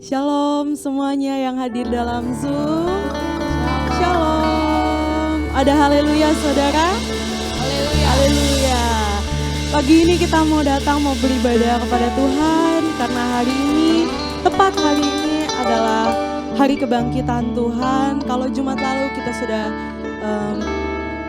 Shalom semuanya yang hadir dalam Zoom. Shalom. Ada haleluya saudara? Haleluya. Pagi ini kita mau beribadah kepada Tuhan karena tepat hari ini adalah hari kebangkitan Tuhan. Kalau Jumat lalu kita sudah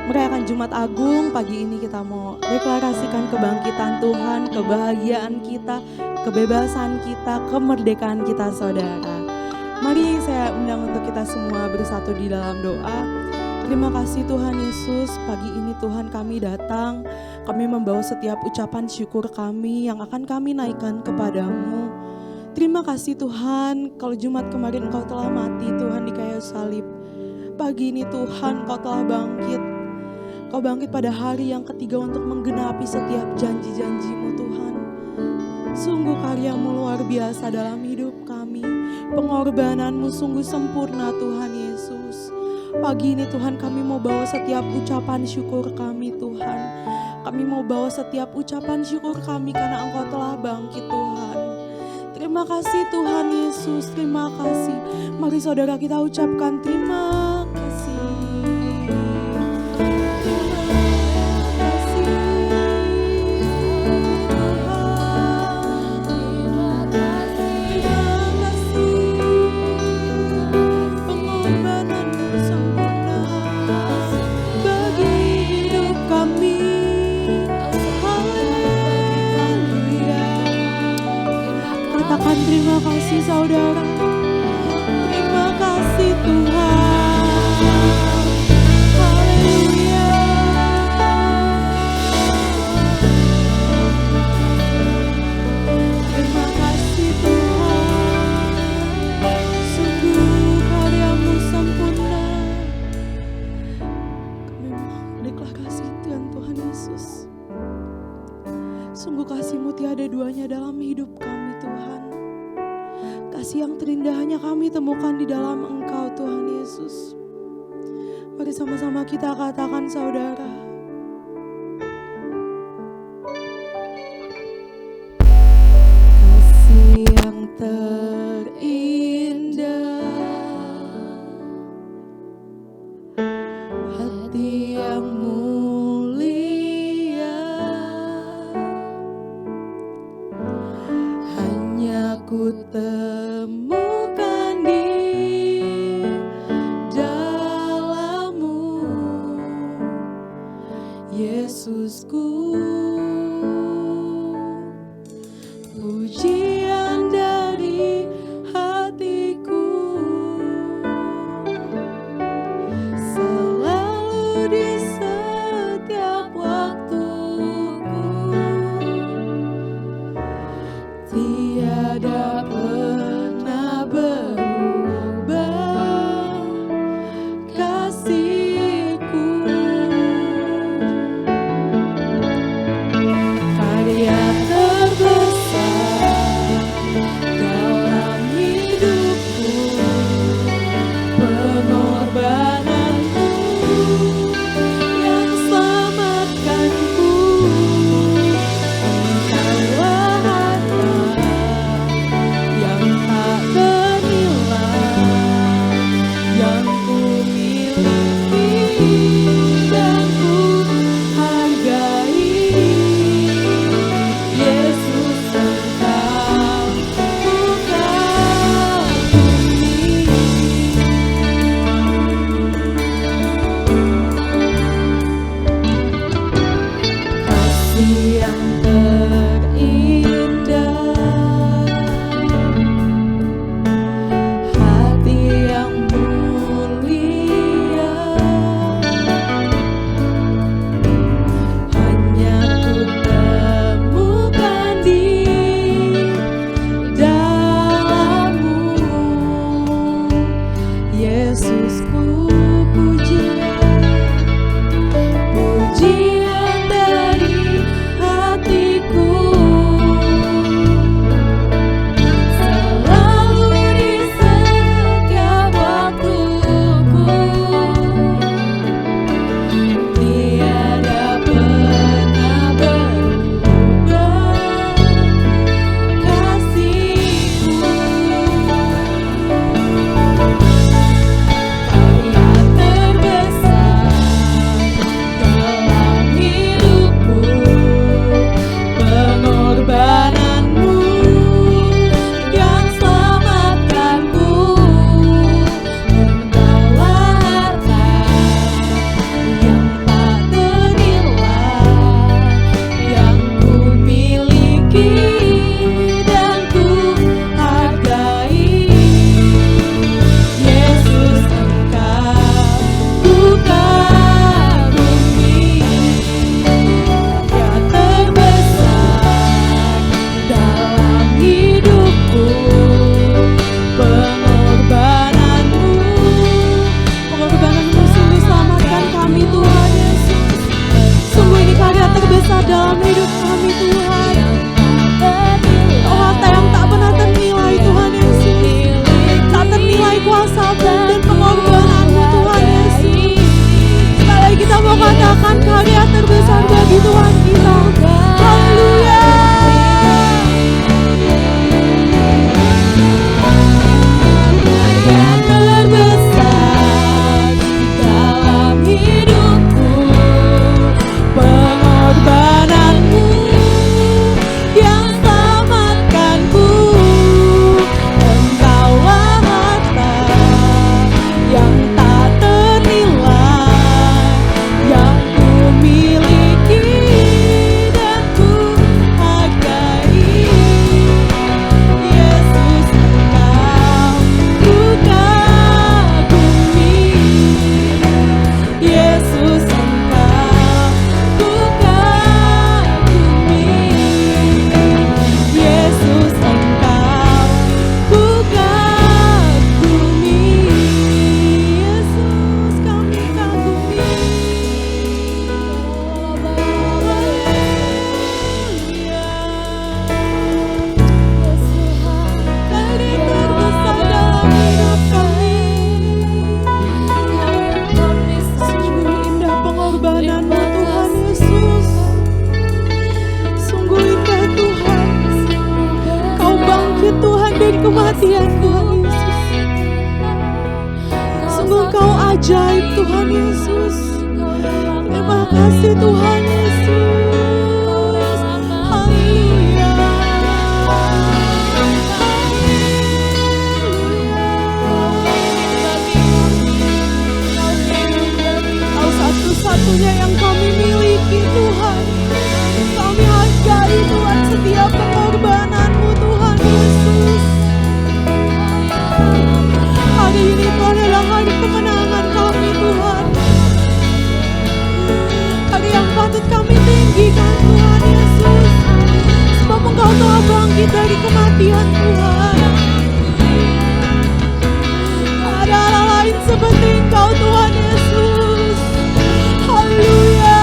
merayakan Jumat Agung, pagi ini kita mau deklarasikan kebangkitan Tuhan, kebahagiaan kita, kebebasan kita, kemerdekaan kita saudara. Mari saya undang untuk kita semua bersatu di dalam doa. Terima kasih Tuhan Yesus, pagi ini Tuhan kami datang, kami membawa setiap ucapan syukur kami yang akan kami naikkan kepadamu. Terima kasih Tuhan, kalau Jumat kemarin Engkau telah mati Tuhan di kayu salib. Pagi ini Tuhan Kau telah bangkit. Kau bangkit pada hari yang ketiga untuk menggenapi setiap janji-janji-Mu Tuhan. Sungguh karya-Mu luar biasa dalam hidup kami. Pengorbanan-Mu sungguh sempurna Tuhan Yesus. Pagi ini Tuhan kami mau bawa setiap ucapan syukur kami Tuhan. Kami mau bawa setiap ucapan syukur kami karena Engkau telah bangkit Tuhan. Terima kasih Tuhan Yesus, terima kasih. Mari saudara kita ucapkan terima kasih. Terima kasih saudara, terima kasih Tuhan, haleluya. Terima kasih Tuhan, sungguh karya-Mu sempurna. Kami deklarasi Tuhan Yesus, sungguh kasih-Mu tiada duanya dalam hidup kami Tuhan. Kasih yang terindah hanya kami temukan di dalam Engkau Tuhan Yesus. Mari sama-sama kita katakan saudara. Kasih yang terindah, hati yang mulia, hanya ku temukan di dalam-Mu, Yesusku. Pujian dari hatiku selalu di setiap waktuku, tiada pernah berubah kasih-Ku. Karya terbesar dalam hidupku, pengorbanan-Mu yang selamatkan-ku. Engkaulah harta kematian Tuhan Yesus. Sungguh Kau ajaib Tuhan Yesus. Terima kasih Tuhan Yesus. Haleluya. Kau satu-satunya yang kami miliki Tuhan. Kami hargai Tuhan setiap pengorbanan-Mu Tuhan Yesus. Hari ini Tuhan adalah hari kemenangan kami Tuhan. Hari yang patut kami tinggikan Tuhan Yesus. Sebab Engkau telah bangkit dari kematian Tuhan. Tak ada Allah lain seperti Engkau Tuhan Yesus. Haleluya.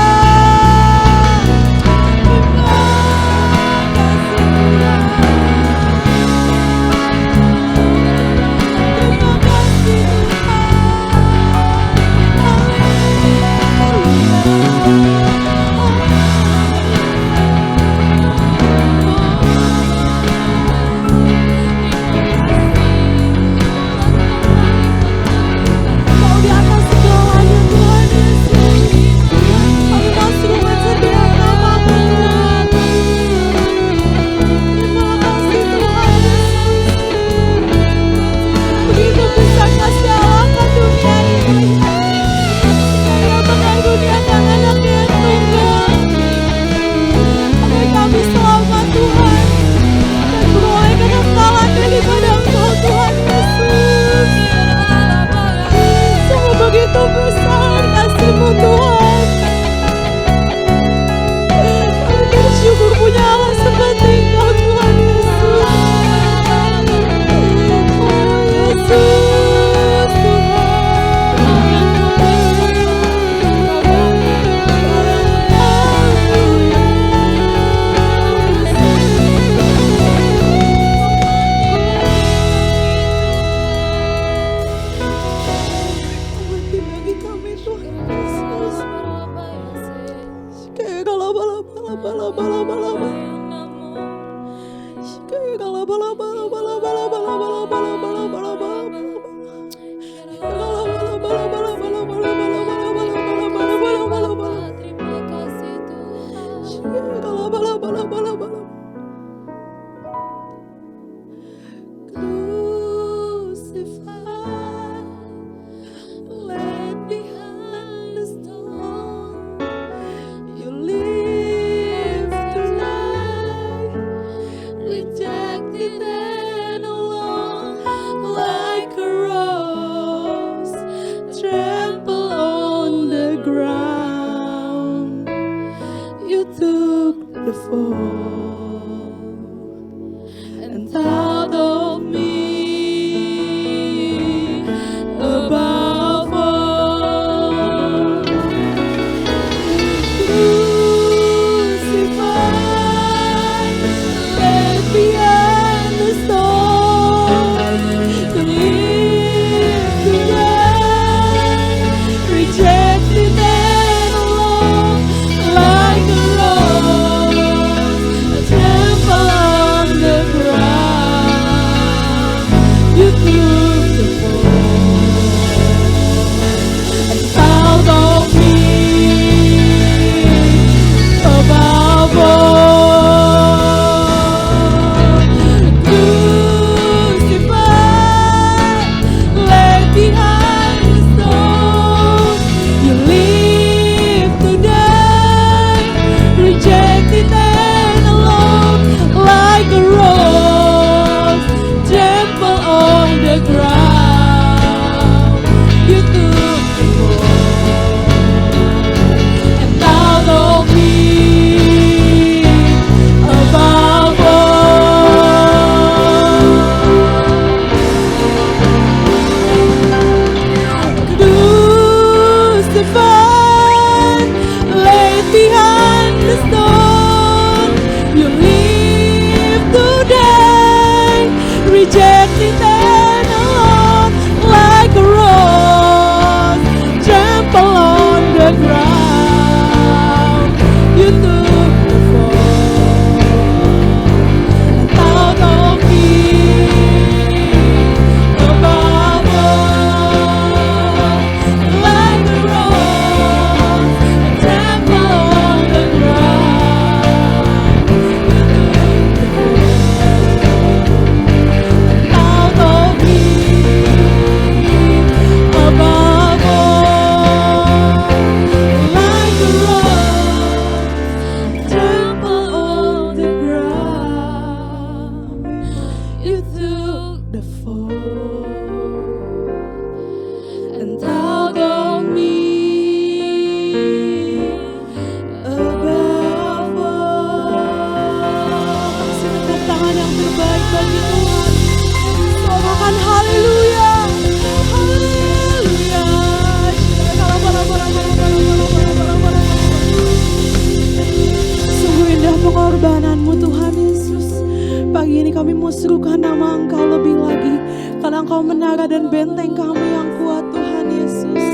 Engkau menara dan benteng kami yang kuat Tuhan Yesus.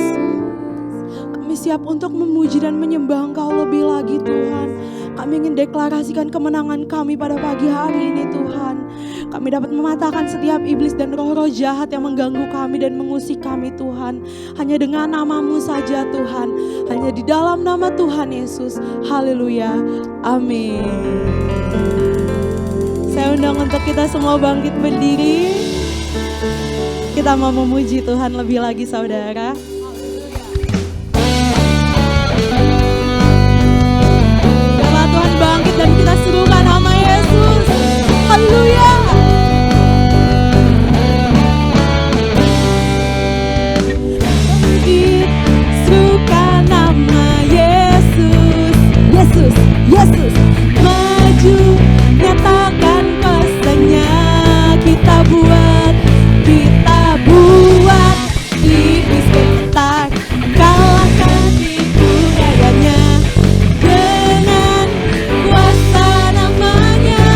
Kami siap untuk memuji dan menyembah Engkau lebih lagi Tuhan. Kami ingin deklarasikan kemenangan kami pada pagi hari ini Tuhan. Kami dapat mematahkan setiap iblis dan roh-roh jahat yang mengganggu kami dan mengusik kami Tuhan. Hanya dengan nama-Mu saja Tuhan. Hanya di dalam nama Tuhan Yesus. Haleluya. Amin. Saya undang untuk kita semua bangkit berdiri. Kita mau memuji Tuhan lebih lagi saudara. Biarlah Tuhan bangkit dan kita serukan nama Yesus. Haleluya. Bangkit, serukan nama Yesus. Yesus, Yesus. Maju, nyatakan pesannya. Kita buat iblis gemetar, kalahkan tipu dayanya dengan kuasa namanya.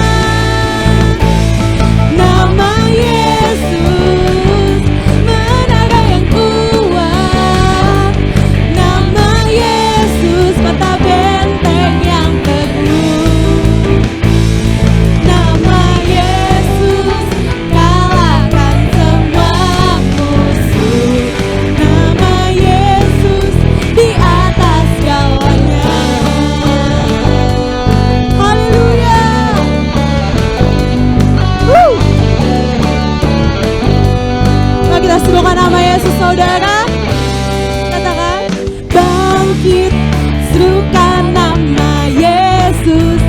Nama Yesus, menara yang kuat. Nama Yesus, kota benteng yang teguh. Nama Yesus, kalahkan semua musuh. Nama Yesus, di atas segalanya. Haleluya. Mari kita serukan nama Yesus saudara. Katakan, bangkit, serukan nama Yesus.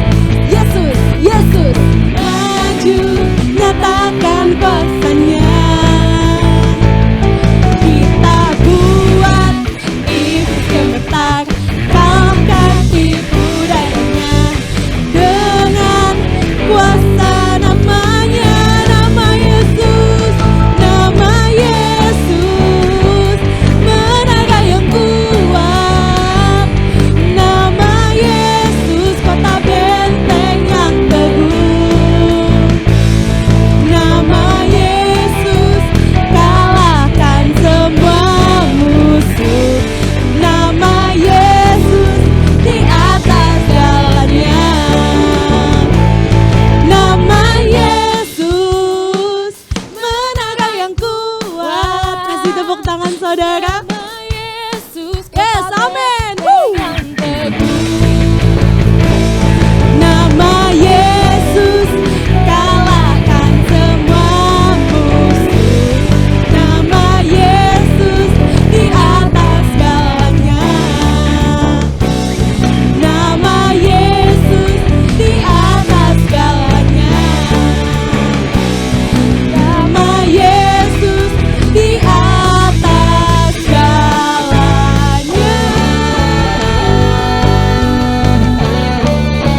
Yesus, Yesus. Maju, nyatakan pesannya. Kita buat iblis gemetar, kalahkan tipu dayanya dengan kuasa namanya. Nama Yesus, nama Yesus, menara yang kuat. Nama Yesus, kota benteng yang teguh. Nama Yesus, kalahkan semua musuh. Nama Yesus, di atas segalanya. Nama Yesus, menara yang kuat. Kasih tepuk tangan saudara. Yes, amin. Nama Yesus, kalahkan semua musuh. Nama Yesus, di atas segalanya. Nama Yesus, di atas segalanya. Nama Yesus, di atas segalanya.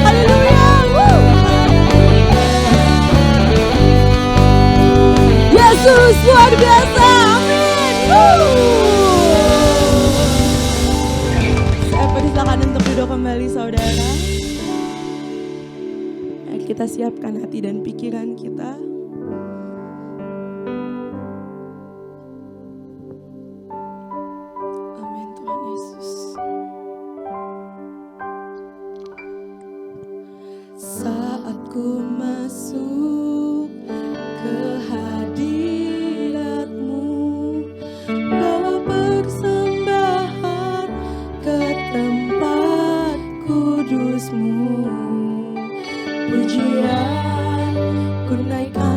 Haleluya. Yesus luar biasa. Amin. Saya persilakan untuk duduk kembali saudara. Mari kita siapkan hati dan pikiran kita. Amin Tuhan Yesus. Saat ku masuk ke hadirat-Mu, bawa persembahan ke tempat kudus-Mu. Pujian ku naikkan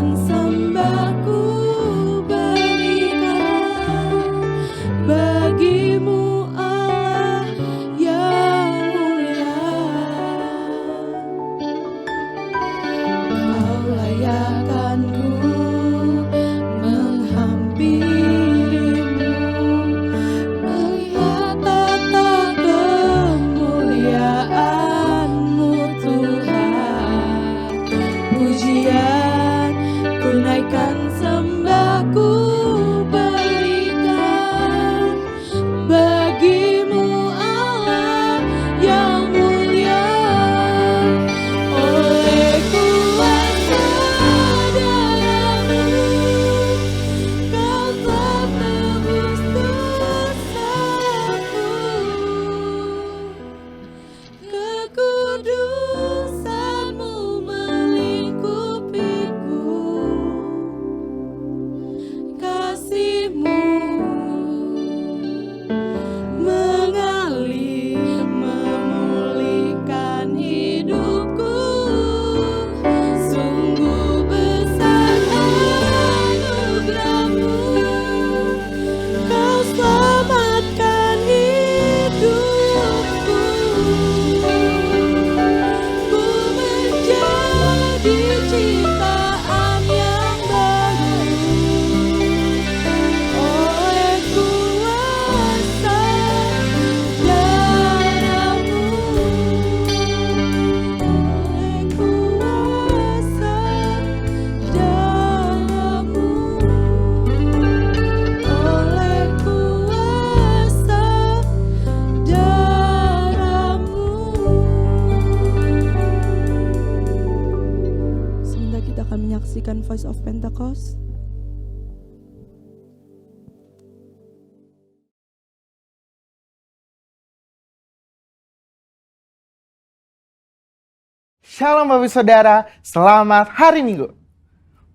Shalom Bapak Saudara, selamat hari Minggu.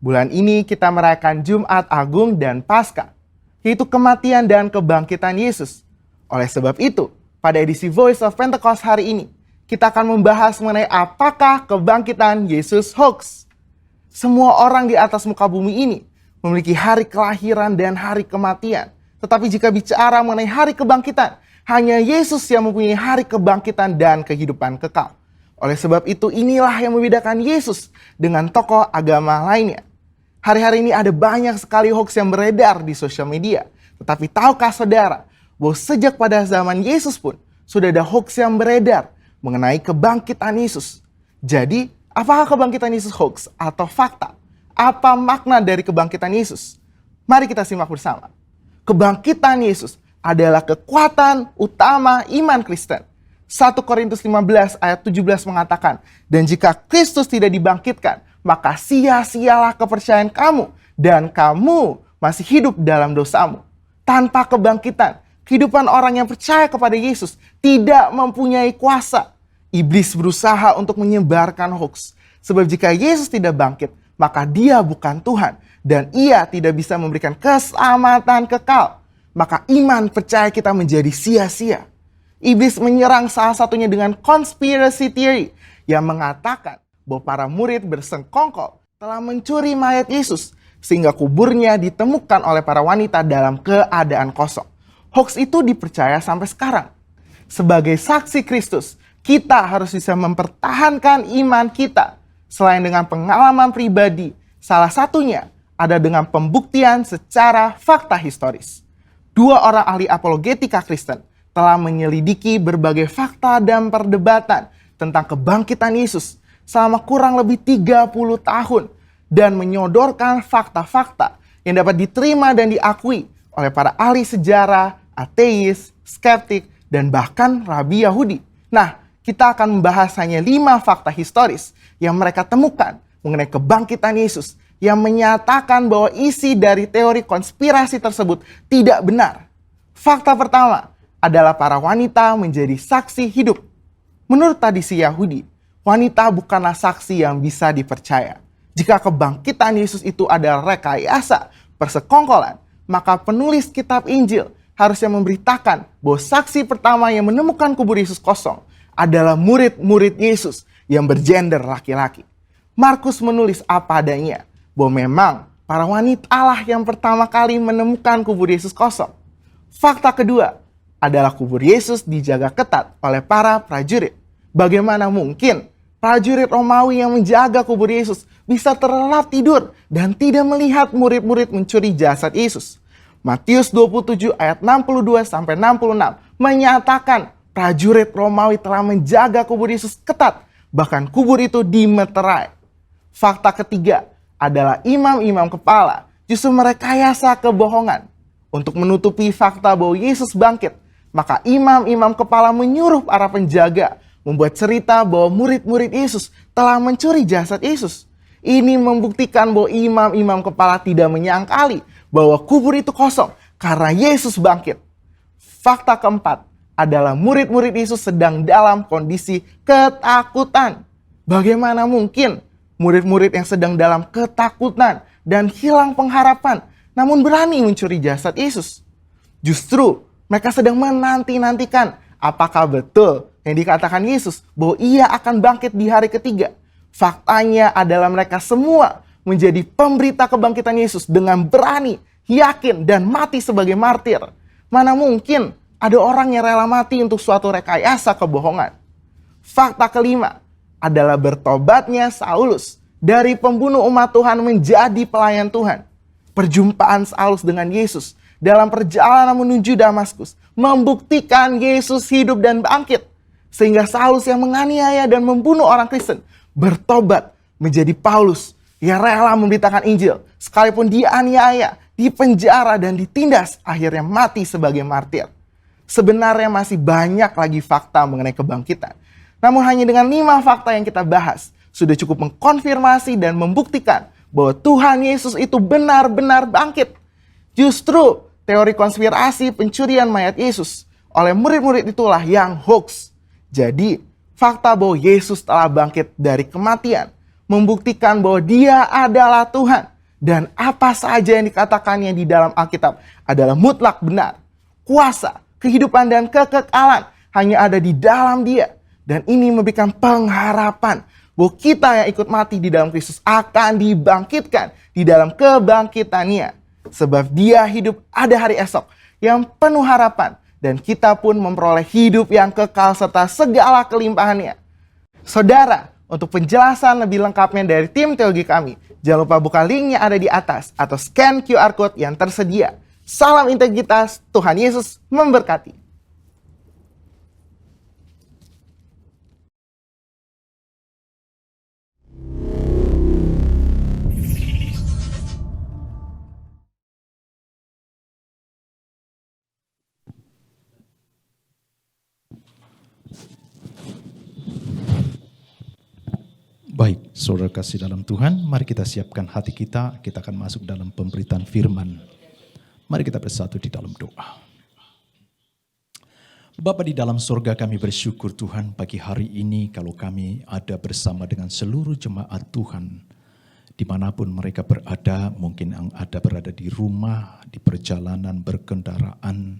Bulan ini kita merayakan Jumat Agung dan Paskah, yaitu kematian dan kebangkitan Yesus. Oleh sebab itu, pada edisi Voice of Pentecost hari ini, kita akan membahas mengenai apakah kebangkitan Yesus hoax. Semua orang di atas muka bumi ini memiliki hari kelahiran dan hari kematian. Tetapi jika bicara mengenai hari kebangkitan, hanya Yesus yang mempunyai hari kebangkitan dan kehidupan kekal. Oleh sebab itu, inilah yang membedakan Yesus dengan tokoh agama lainnya. Hari-hari ini ada banyak sekali hoax yang beredar di sosial media. Tetapi tahukah saudara, bahwa sejak pada zaman Yesus pun sudah ada hoax yang beredar mengenai kebangkitan Yesus. Jadi, apakah kebangkitan Yesus hoax atau fakta? Apa makna dari kebangkitan Yesus? Mari kita simak bersama. Kebangkitan Yesus adalah kekuatan utama iman Kristen. 1 Korintus 15 ayat 17 mengatakan, dan jika Kristus tidak dibangkitkan, maka sia-sialah kepercayaan kamu, dan kamu masih hidup dalam dosamu. Tanpa kebangkitan, kehidupan orang yang percaya kepada Yesus tidak mempunyai kuasa. Iblis berusaha untuk menyebarkan hoax. Sebab jika Yesus tidak bangkit, maka dia bukan Tuhan, dan ia tidak bisa memberikan keselamatan kekal. Maka iman percaya kita menjadi sia-sia. Iblis menyerang salah satunya dengan conspiracy theory yang mengatakan bahwa para murid bersengkongkol telah mencuri mayat Yesus sehingga kuburnya ditemukan oleh para wanita dalam keadaan kosong. Hoax itu dipercaya sampai sekarang. Sebagai saksi Kristus, kita harus bisa mempertahankan iman kita. Selain dengan pengalaman pribadi, salah satunya ada dengan pembuktian secara fakta historis. Dua orang ahli apologetika Kristen telah menyelidiki berbagai fakta dan perdebatan tentang kebangkitan Yesus selama kurang lebih 30 tahun dan menyodorkan fakta-fakta yang dapat diterima dan diakui oleh para ahli sejarah, ateis, skeptik, dan bahkan rabi Yahudi. Nah, kita akan membahas hanya 5 fakta historis yang mereka temukan mengenai kebangkitan Yesus yang menyatakan bahwa isi dari teori konspirasi tersebut tidak benar. Fakta pertama adalah para wanita menjadi saksi hidup. Menurut tradisi Yahudi, wanita bukanlah saksi yang bisa dipercaya. Jika kebangkitan Yesus itu adalah rekayasa, persekongkolan, maka penulis kitab Injil harusnya memberitakan bahwa saksi pertama yang menemukan kubur Yesus kosong adalah murid-murid Yesus yang bergender laki-laki. Markus menulis apa adanya, bahwa memang para wanita lah yang pertama kali menemukan kubur Yesus kosong. Fakta kedua adalah kubur Yesus dijaga ketat oleh para prajurit. Bagaimana mungkin prajurit Romawi yang menjaga kubur Yesus bisa terlelap tidur dan tidak melihat murid-murid mencuri jasad Yesus? Matius 27 ayat 62-66 menyatakan prajurit Romawi telah menjaga kubur Yesus ketat, bahkan kubur itu dimeterai. Fakta ketiga adalah imam-imam kepala justru merekayasa kebohongan. Untuk menutupi fakta bahwa Yesus bangkit, maka imam-imam kepala menyuruh para penjaga membuat cerita bahwa murid-murid Yesus telah mencuri jasad Yesus. Ini membuktikan bahwa imam-imam kepala tidak menyangkali bahwa kubur itu kosong karena Yesus bangkit. Fakta keempat adalah murid-murid Yesus sedang dalam kondisi ketakutan. Bagaimana mungkin murid-murid yang sedang dalam ketakutan dan hilang pengharapan namun berani mencuri jasad Yesus? Justru mereka sedang menanti-nantikan apakah betul yang dikatakan Yesus bahwa ia akan bangkit di hari ketiga. Faktanya adalah mereka semua menjadi pemberita kebangkitan Yesus dengan berani, yakin, dan mati sebagai martir. Mana mungkin ada orang yang rela mati untuk suatu rekayasa kebohongan. Fakta kelima adalah bertobatnya Saulus dari pembunuh umat Tuhan menjadi pelayan Tuhan. Perjumpaan Saulus dengan Yesus dalam perjalanan menuju Damaskus membuktikan Yesus hidup dan bangkit. Sehingga Saulus yang menganiaya dan membunuh orang Kristen bertobat menjadi Paulus yang rela memberitakan Injil. Sekalipun dianiaya, dipenjara, dan ditindas, akhirnya mati sebagai martir. Sebenarnya masih banyak lagi fakta mengenai kebangkitan. Namun hanya dengan 5 fakta yang kita bahas, sudah cukup mengkonfirmasi dan membuktikan bahwa Tuhan Yesus itu benar-benar bangkit. Justru teori konspirasi pencurian mayat Yesus oleh murid-murid itulah yang hoax. Jadi fakta bahwa Yesus telah bangkit dari kematian membuktikan bahwa Dia adalah Tuhan. Dan apa saja yang dikatakannya di dalam Alkitab adalah mutlak benar. Kuasa, kehidupan, dan kekekalan hanya ada di dalam Dia. Dan ini memberikan pengharapan bahwa kita yang ikut mati di dalam Kristus akan dibangkitkan di dalam kebangkitannya. Sebab Dia hidup ada hari esok yang penuh harapan. Dan kita pun memperoleh hidup yang kekal serta segala kelimpahannya. Saudara, untuk penjelasan lebih lengkapnya dari tim teologi kami, jangan lupa buka linknya ada di atas atau scan QR Code yang tersedia. Salam integritas, Tuhan Yesus memberkati. Baik, saudara kasih dalam Tuhan, mari kita siapkan hati kita akan masuk dalam pemberitaan firman. Mari kita bersatu di dalam doa. Bapa di dalam surga, kami bersyukur Tuhan pagi hari ini kalau kami ada bersama dengan seluruh jemaat Tuhan. Dimanapun mereka berada, mungkin yang ada berada di rumah, di perjalanan, berkendaraan,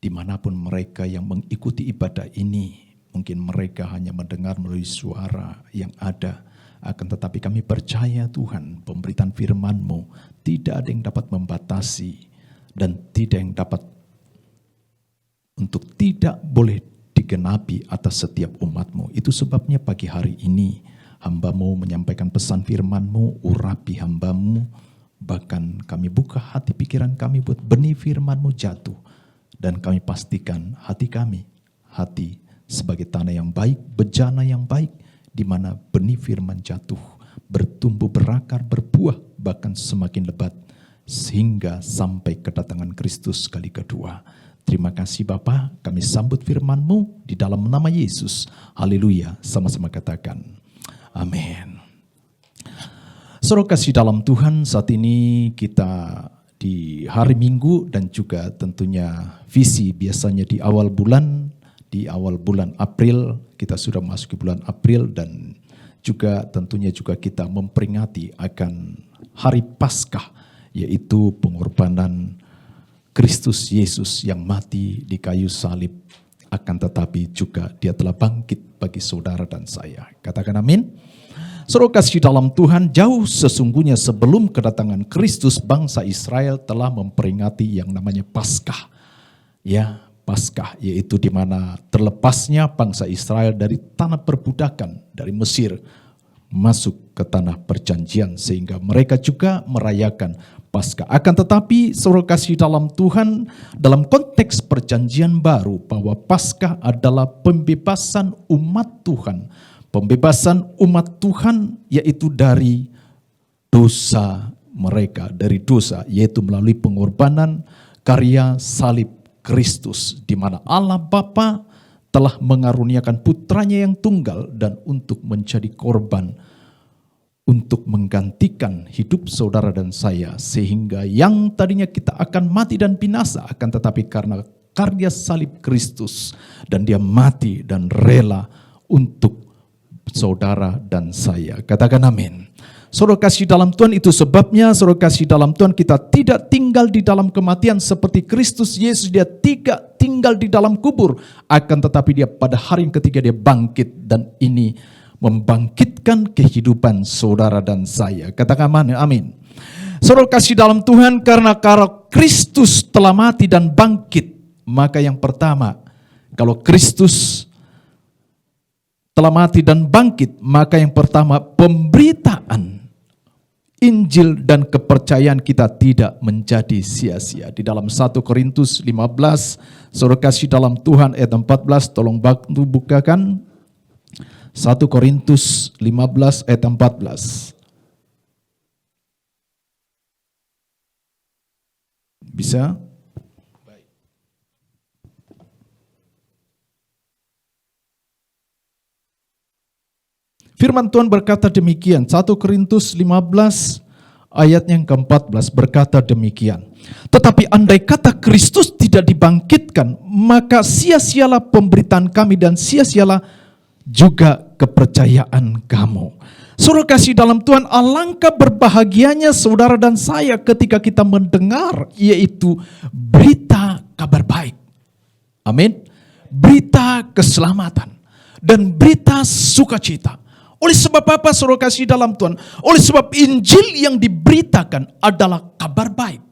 dimanapun mereka yang mengikuti ibadah ini. Mungkin mereka hanya mendengar melalui suara yang ada. Akan tetapi kami percaya Tuhan, pemberitaan firman-Mu tidak ada yang dapat membatasi dan tidak yang dapat untuk tidak boleh digenapi atas setiap umat-Mu. Itu sebabnya pagi hari ini hamba-Mu menyampaikan pesan firman-Mu, urapi hamba-Mu. Bahkan kami buka hati pikiran kami buat benih firman-Mu jatuh. Dan kami pastikan hati kami, hati sebagai tanah yang baik, bejana yang baik, di mana benih firman jatuh, bertumbuh, berakar, berbuah, bahkan semakin lebat, sehingga sampai kedatangan Kristus kali kedua. Terima kasih Bapa, kami sambut firman-Mu di dalam nama Yesus. Haleluya, sama-sama katakan, amin. Saudara kasih dalam Tuhan, saat ini kita di hari Minggu dan juga tentunya visi biasanya di awal bulan, di awal bulan April, kita sudah masuk ke bulan April dan juga tentunya juga kita memperingati akan hari Paskah, yaitu pengorbanan Kristus Yesus yang mati di kayu salib, akan tetapi juga Dia telah bangkit bagi saudara dan saya. Katakan amin. Saudara kasih dalam Tuhan, jauh sesungguhnya sebelum kedatangan Kristus, bangsa Israel telah memperingati yang namanya Paskah. Ya, Paskah, yaitu di mana terlepasnya bangsa Israel dari tanah perbudakan dari Mesir masuk ke tanah perjanjian, sehingga mereka juga merayakan Paskah. Akan tetapi saudara kasih dalam Tuhan, dalam konteks perjanjian baru, bahwa Paskah adalah pembebasan umat Tuhan. Pembebasan umat Tuhan yaitu dari dosa mereka, dari dosa, yaitu melalui pengorbanan karya salib Kristus, di mana Allah Bapa telah mengaruniakan putranya yang tunggal dan untuk menjadi korban, untuk menggantikan hidup saudara dan saya, sehingga yang tadinya kita akan mati dan binasa, akan tetapi karena karya salib Kristus dan Dia mati dan rela untuk saudara dan saya. Katakan amin. Saudara kasih dalam Tuhan, itu sebabnya saudara kasih dalam Tuhan, kita tidak tinggal di dalam kematian seperti Kristus Yesus. Dia tidak tinggal di dalam kubur, akan tetapi Dia pada hari yang ketiga Dia bangkit, dan ini membangkitkan kehidupan saudara dan saya. Katakan amin. Saudara kasih dalam Tuhan, karena Kristus telah mati dan bangkit, maka yang pertama, kalau Kristus telah mati dan bangkit, maka yang pertama, pemberitaan Injil dan kepercayaan kita tidak menjadi sia-sia. Di dalam 1 Korintus 15, saudara kasih dalam Tuhan ayat 14, tolong bantu bukakan. 1 Korintus 15 ayat 14. Bisa? Firman Tuhan berkata demikian, 1 Korintus 15 ayat yang ke-14 berkata demikian. Tetapi andai kata Kristus tidak dibangkitkan, maka sia-sialah pemberitaan kami dan sia-sialah juga kepercayaan kamu. Saudara kasih dalam Tuhan, alangkah berbahagianya saudara dan saya ketika kita mendengar yaitu berita kabar baik. Amin. Berita keselamatan dan berita sukacita. Oleh sebab apa saudara kasih dalam Tuhan? Oleh sebab Injil yang diberitakan adalah kabar baik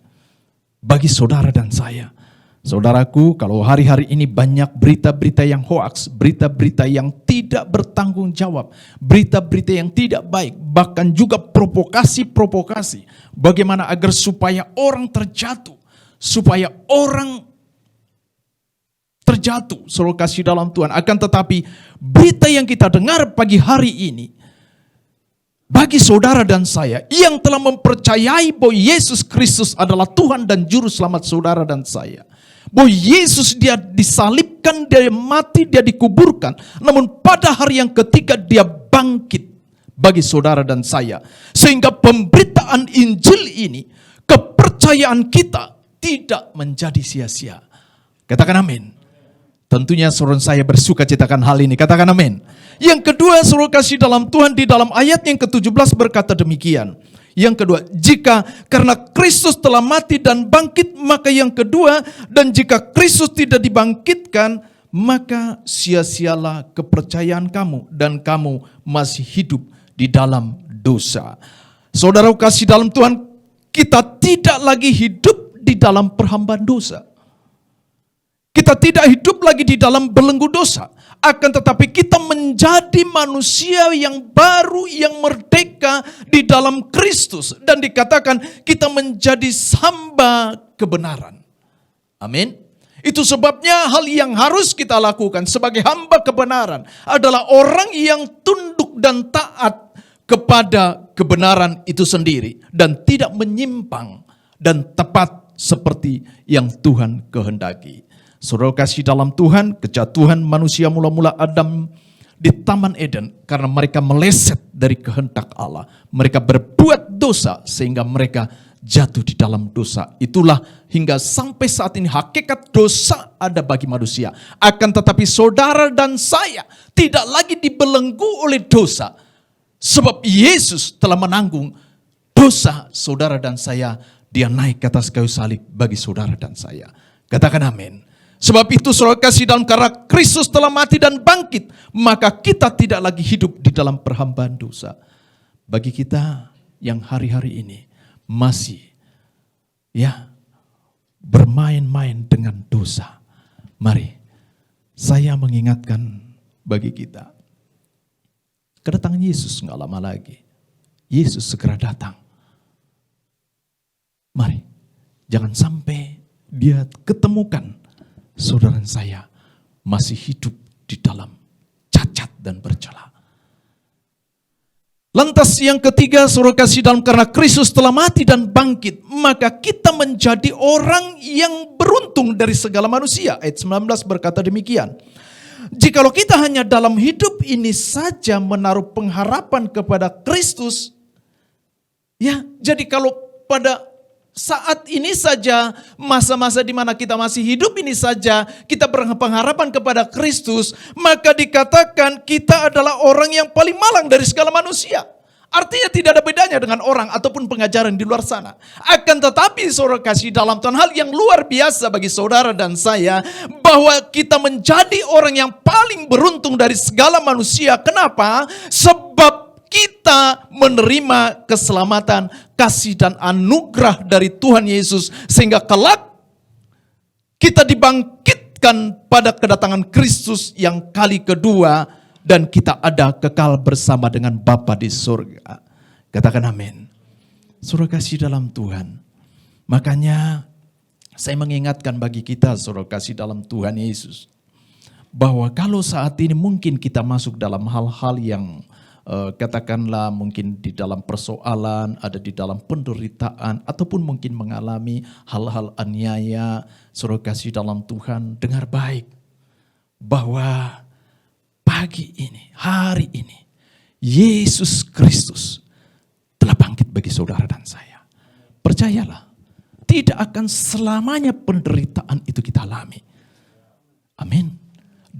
bagi saudara dan saya. Saudaraku, kalau hari-hari ini banyak berita-berita yang hoaks, berita-berita yang tidak bertanggung jawab, berita-berita yang tidak baik, bahkan juga provokasi-provokasi. Bagaimana agar supaya orang terjatuh, supaya orang terjatuh, saudara kasih dalam Tuhan. Akan tetapi berita yang kita dengar pagi hari ini, bagi saudara dan saya yang telah mempercayai bahwa Yesus Kristus adalah Tuhan dan Juru Selamat saudara dan saya, bahwa Yesus dia disalibkan, dia mati, dia dikuburkan, namun pada hari yang ketiga dia bangkit bagi saudara dan saya. Sehingga pemberitaan Injil ini, kepercayaan kita tidak menjadi sia-sia. Katakan amin. Tentunya saudara saya bersuka citakan hal ini. Katakan amin. Yang kedua, saudara kasih dalam Tuhan, di dalam ayat yang ke-17 berkata demikian. Yang kedua, jika karena Kristus telah mati dan bangkit, maka yang kedua, dan jika Kristus tidak dibangkitkan, maka sia-sialah kepercayaan kamu dan kamu masih hidup di dalam dosa. Saudara kasih dalam Tuhan, kita tidak lagi hidup di dalam perhambaan dosa. Kita tidak hidup lagi di dalam belenggu dosa. Akan tetapi kita menjadi manusia yang baru, yang merdeka di dalam Kristus. Dan dikatakan kita menjadi hamba kebenaran. Amin. Itu sebabnya hal yang harus kita lakukan sebagai hamba kebenaran adalah orang yang tunduk dan taat kepada kebenaran itu sendiri. Dan tidak menyimpang dan tepat seperti yang Tuhan kehendaki. Saudara kasih dalam Tuhan, kejatuhan manusia mula-mula Adam di Taman Eden karena mereka meleset dari kehendak Allah. Mereka berbuat dosa sehingga mereka jatuh di dalam dosa. Itulah hingga sampai saat ini hakikat dosa ada bagi manusia. Akan tetapi saudara dan saya tidak lagi dibelenggu oleh dosa. Sebab Yesus telah menanggung dosa saudara dan saya. Dia naik ke atas kayu salib bagi saudara dan saya. Katakan amin. Sebab itu saudara kasih dalam, karena Kristus telah mati dan bangkit, maka kita tidak lagi hidup di dalam perhambaan dosa. Bagi kita yang hari-hari ini masih bermain-main dengan dosa, mari saya mengingatkan bagi kita, kedatangan Yesus nggak lama lagi. Yesus segera datang. Mari, jangan sampai dia ketemukan saudara saya masih hidup di dalam cacat dan bercela. Lantas yang ketiga, saudara kasih dalam, karena Kristus telah mati dan bangkit, maka kita menjadi orang yang beruntung dari segala manusia. Ayat 19 berkata demikian. Jikalau kita hanya dalam hidup ini saja menaruh pengharapan kepada Kristus, jadi kalau pada saat ini saja, masa-masa di mana kita masih hidup ini saja, kita berpengharapan kepada Kristus, maka dikatakan kita adalah orang yang paling malang dari segala manusia. Artinya tidak ada bedanya dengan orang ataupun pengajaran di luar sana. Akan tetapi saudara kasih dalam Tuhan, hal yang luar biasa bagi saudara dan saya, bahwa kita menjadi orang yang paling beruntung dari segala manusia. Kenapa? Sebab kita menerima keselamatan, kasih dan anugerah dari Tuhan Yesus. Sehingga kelak kita dibangkitkan pada kedatangan Kristus yang kali kedua. Dan kita ada kekal bersama dengan Bapa di surga. Katakan amin. Saudara kasih dalam Tuhan. Makanya saya mengingatkan bagi kita, saudara kasih dalam Tuhan Yesus, bahwa kalau saat ini mungkin kita masuk dalam hal-hal yang katakanlah mungkin di dalam persoalan, ada di dalam penderitaan, ataupun mungkin mengalami hal-hal aniaya, saudara kasih dalam Tuhan, dengar baik bahwa pagi ini, hari ini, Yesus Kristus telah bangkit bagi saudara dan saya. Percayalah, tidak akan selamanya penderitaan itu kita alami. Amin.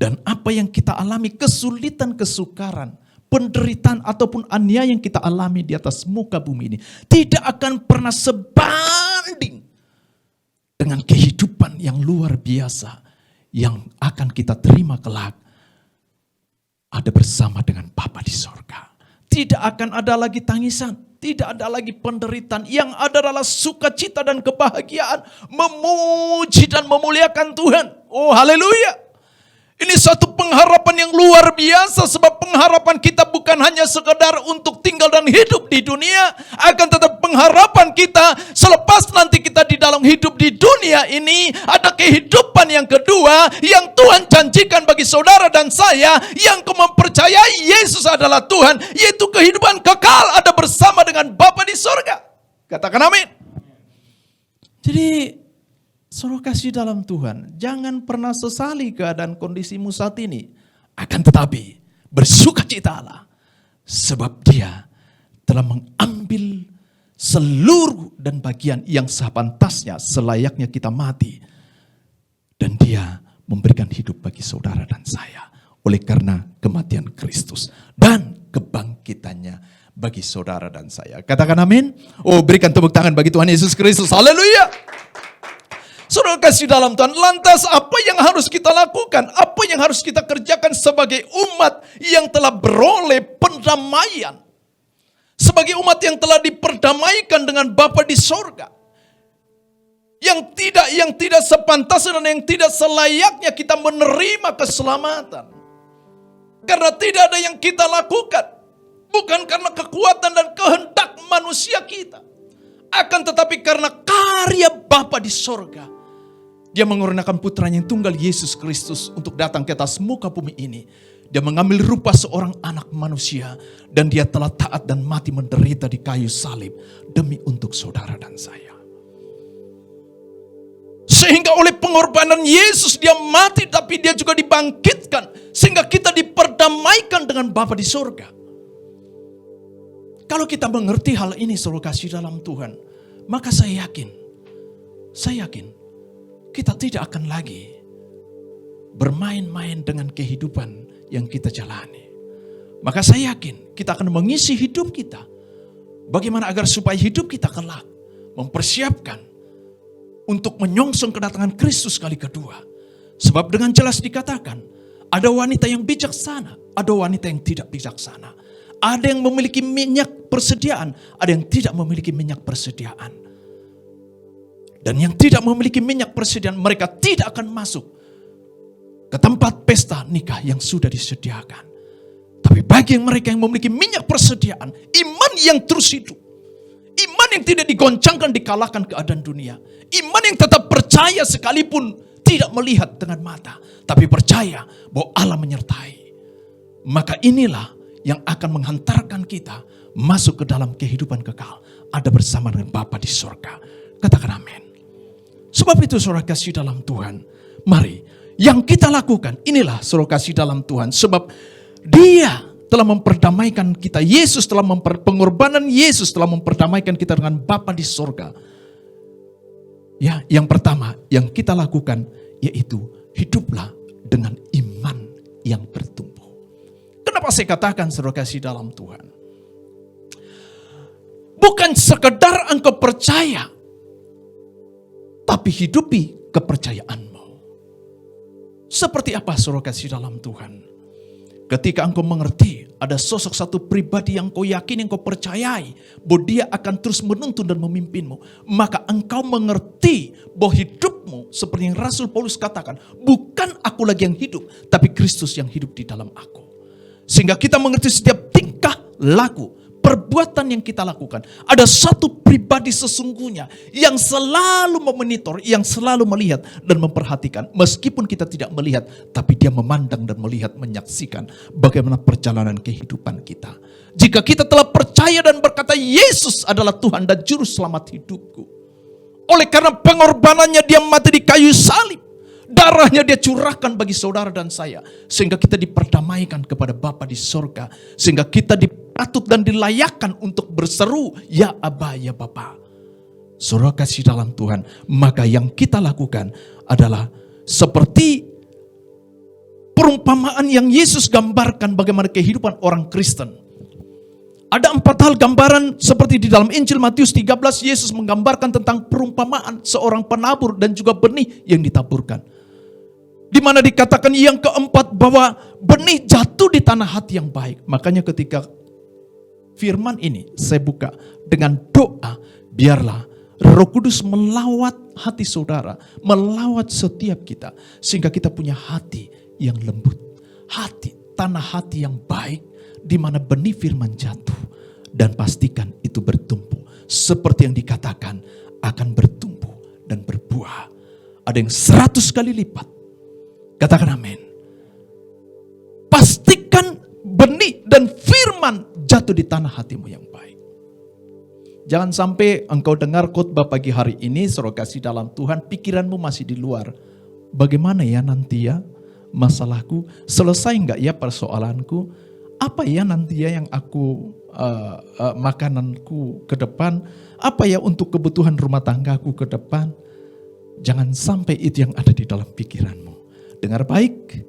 Dan apa yang kita alami, kesulitan, kesukaran, penderitaan ataupun aniaya yang kita alami di atas muka bumi ini tidak akan pernah sebanding dengan kehidupan yang luar biasa yang akan kita terima kelak ada bersama dengan Bapa di sorga. Tidak akan ada lagi tangisan, tidak ada lagi penderitaan. Yang ada adalah sukacita dan kebahagiaan, memuji dan memuliakan Tuhan. Oh haleluya. Ini satu pengharapan yang luar biasa, sebab pengharapan kita bukan hanya sekedar untuk tinggal dan hidup di dunia, akan tetapi pengharapan kita selepas nanti kita di dalam hidup di dunia ini, ada kehidupan yang kedua yang Tuhan janjikan bagi saudara dan saya yang mempercayai Yesus adalah Tuhan, yaitu kehidupan kekal ada bersama dengan Bapa di sorga. Katakan amin. Jadi saudara kasih dalam Tuhan, jangan pernah sesali keadaan kondisimu saat ini. Akan tetapi, bersukacitalah. Sebab Dia telah mengambil seluruh dan bagian yang sepantasnya, selayaknya kita mati. Dan Dia memberikan hidup bagi saudara dan saya. Oleh karena kematian Kristus dan kebangkitannya bagi saudara dan saya. Katakan amin. Oh, berikan tepuk tangan bagi Tuhan Yesus Kristus. Haleluya. Saudara kasih dalam Tuhan, lantas apa yang harus kita lakukan? Apa yang harus kita kerjakan sebagai umat yang telah beroleh pendamaian? Sebagai umat yang telah diperdamaikan dengan Bapa di sorga. Yang tidak sepantasnya dan yang tidak selayaknya kita menerima keselamatan. Karena tidak ada yang kita lakukan. Bukan karena kekuatan dan kehendak manusia kita. Akan tetapi karena karya Bapa di sorga. Dia mengurniakan putranya yang tunggal Yesus Kristus untuk datang ke atas muka bumi ini. Dia mengambil rupa seorang anak manusia. Dan dia telah taat dan mati menderita di kayu salib. Demi untuk saudara dan saya. Sehingga oleh pengorbanan Yesus dia mati tapi dia juga dibangkitkan. Sehingga kita diperdamaikan dengan Bapa di sorga. Kalau kita mengerti hal ini saudara kasih dalam Tuhan. Maka saya yakin. Kita tidak akan lagi bermain-main dengan kehidupan yang kita jalani. Maka saya yakin kita akan mengisi hidup kita. Bagaimana agar supaya hidup kita kelak mempersiapkan untuk menyongsong kedatangan Kristus kali kedua. Sebab dengan jelas dikatakan, ada wanita yang bijaksana, ada wanita yang tidak bijaksana. Ada yang memiliki minyak persediaan, ada yang tidak memiliki minyak persediaan. Dan yang tidak memiliki minyak persediaan, mereka tidak akan masuk ke tempat pesta nikah yang sudah disediakan. Tapi bagi mereka yang memiliki minyak persediaan, iman yang terus hidup, iman yang tidak digoncangkan dikalahkan keadaan dunia, iman yang tetap percaya sekalipun tidak melihat dengan mata, tapi percaya bahwa Allah menyertai. Maka inilah yang akan menghantarkan kita masuk ke dalam kehidupan kekal, ada bersama dengan Bapa di sorga. Katakan amin. Sebab itu saudara kasih dalam Tuhan, mari yang kita lakukan inilah saudara kasih dalam Tuhan. Sebab Dia telah memperdamaikan kita. Yesus telah pengorbanan Yesus telah memperdamaikan kita dengan Bapa di sorga. Ya, yang pertama yang kita lakukan yaitu hiduplah dengan iman yang bertumbuh. Kenapa saya katakan saudara kasih dalam Tuhan? Bukan sekedar engkau percaya, tapi hidupi kepercayaanmu. Seperti apa saudara kasih dalam Tuhan? Ketika engkau mengerti ada sosok satu pribadi yang kau yakini, yang kau percayai bahwa dia akan terus menuntun dan memimpinmu, maka engkau mengerti bahwa hidupmu seperti yang Rasul Paulus katakan, bukan aku lagi yang hidup, tapi Kristus yang hidup di dalam aku. Sehingga kita mengerti setiap tingkah laku, perbuatan yang kita lakukan, ada satu pribadi sesungguhnya yang selalu memonitor, yang selalu melihat dan memperhatikan. Meskipun kita tidak melihat, tapi dia memandang dan melihat, menyaksikan bagaimana perjalanan kehidupan kita. Jika kita telah percaya dan berkata, Yesus adalah Tuhan dan Juru Selamat hidupku. Oleh karena pengorbanannya dia mati di kayu salib. Darahnya dia curahkan bagi saudara dan saya. Sehingga kita diperdamaikan kepada Bapa di sorga. Sehingga kita dipatut dan dilayakkan untuk berseru, ya Aba, ya Bapa. Saudara kasih dalam Tuhan. Maka yang kita lakukan adalah seperti perumpamaan yang Yesus gambarkan bagaimana kehidupan orang Kristen. Ada 4 hal gambaran seperti di dalam Injil Matius 13, Yesus menggambarkan tentang perumpamaan seorang penabur dan juga benih yang ditaburkan. Di mana dikatakan yang keempat bahwa benih jatuh di tanah hati yang baik. Makanya ketika firman ini saya buka dengan doa, biarlah Roh Kudus melawat hati saudara, melawat setiap kita, sehingga kita punya hati yang lembut, tanah hati yang baik, di mana benih firman jatuh, dan pastikan itu bertumbuh seperti yang dikatakan akan bertumbuh dan berbuah. Ada yang 100 kali lipat. Katakan amin. Pastikan benih dan firman jatuh di tanah hatimu yang baik. Jangan sampai engkau dengar khotbah pagi hari ini, saudara kasih dalam Tuhan, pikiranmu masih di luar. Bagaimana ya nanti ya masalahku? Selesai enggak ya persoalanku? Apa ya nanti ya yang aku makananku ke depan? Apa ya untuk kebutuhan rumah tanggaku ke depan? Jangan sampai itu yang ada di dalam pikiranmu. Dengar baik.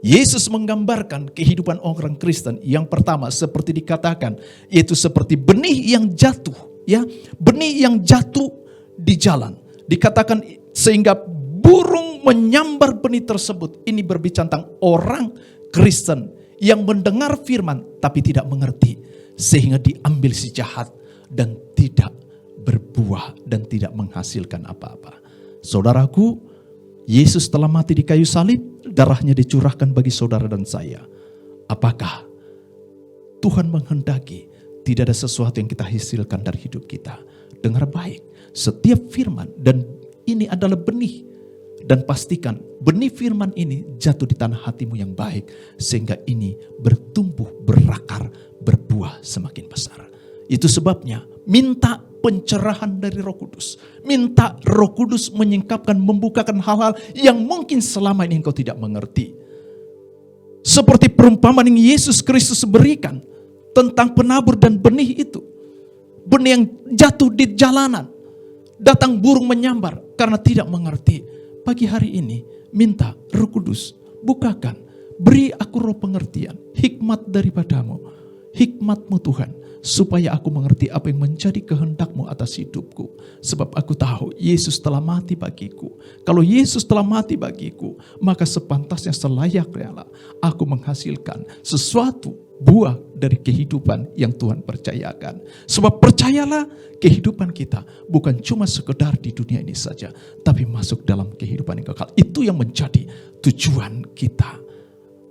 Yesus menggambarkan kehidupan orang Kristen yang pertama seperti dikatakan, yaitu seperti benih yang jatuh, ya, benih yang jatuh di jalan. Dikatakan sehingga burung menyambar benih tersebut. Ini berbicara tentang orang Kristen yang mendengar firman tapi tidak mengerti, sehingga diambil si jahat dan tidak berbuah dan tidak menghasilkan apa-apa. Saudaraku, Yesus telah mati di kayu salib, darahnya dicurahkan bagi saudara dan saya. Apakah Tuhan menghendaki tidak ada sesuatu yang kita hasilkan dari hidup kita? Dengar baik, setiap firman, dan ini adalah benih. Dan pastikan benih firman ini jatuh di tanah hatimu yang baik, sehingga ini bertumbuh, berakar, berbuah semakin besar. Itu sebabnya minta pencerahan dari Roh Kudus. Minta Roh Kudus menyingkapkan, membukakan hal-hal yang mungkin selama ini engkau tidak mengerti. Seperti perumpamaan yang Yesus Kristus berikan tentang penabur dan benih itu. Benih yang jatuh di jalanan. Datang burung menyambar karena tidak mengerti. Pagi hari ini minta Roh Kudus bukakan. Beri aku roh pengertian, hikmat daripadamu. Hikmatmu Tuhan, supaya aku mengerti apa yang menjadi kehendak-Mu atas hidupku. Sebab aku tahu Yesus telah mati bagiku. Kalau Yesus telah mati bagiku, maka sepantasnya selayaknya aku menghasilkan sesuatu buah dari kehidupan yang Tuhan percayakan. Sebab percayalah, kehidupan kita bukan cuma sekedar di dunia ini saja, tapi masuk dalam kehidupan yang kekal. Itu yang menjadi tujuan kita.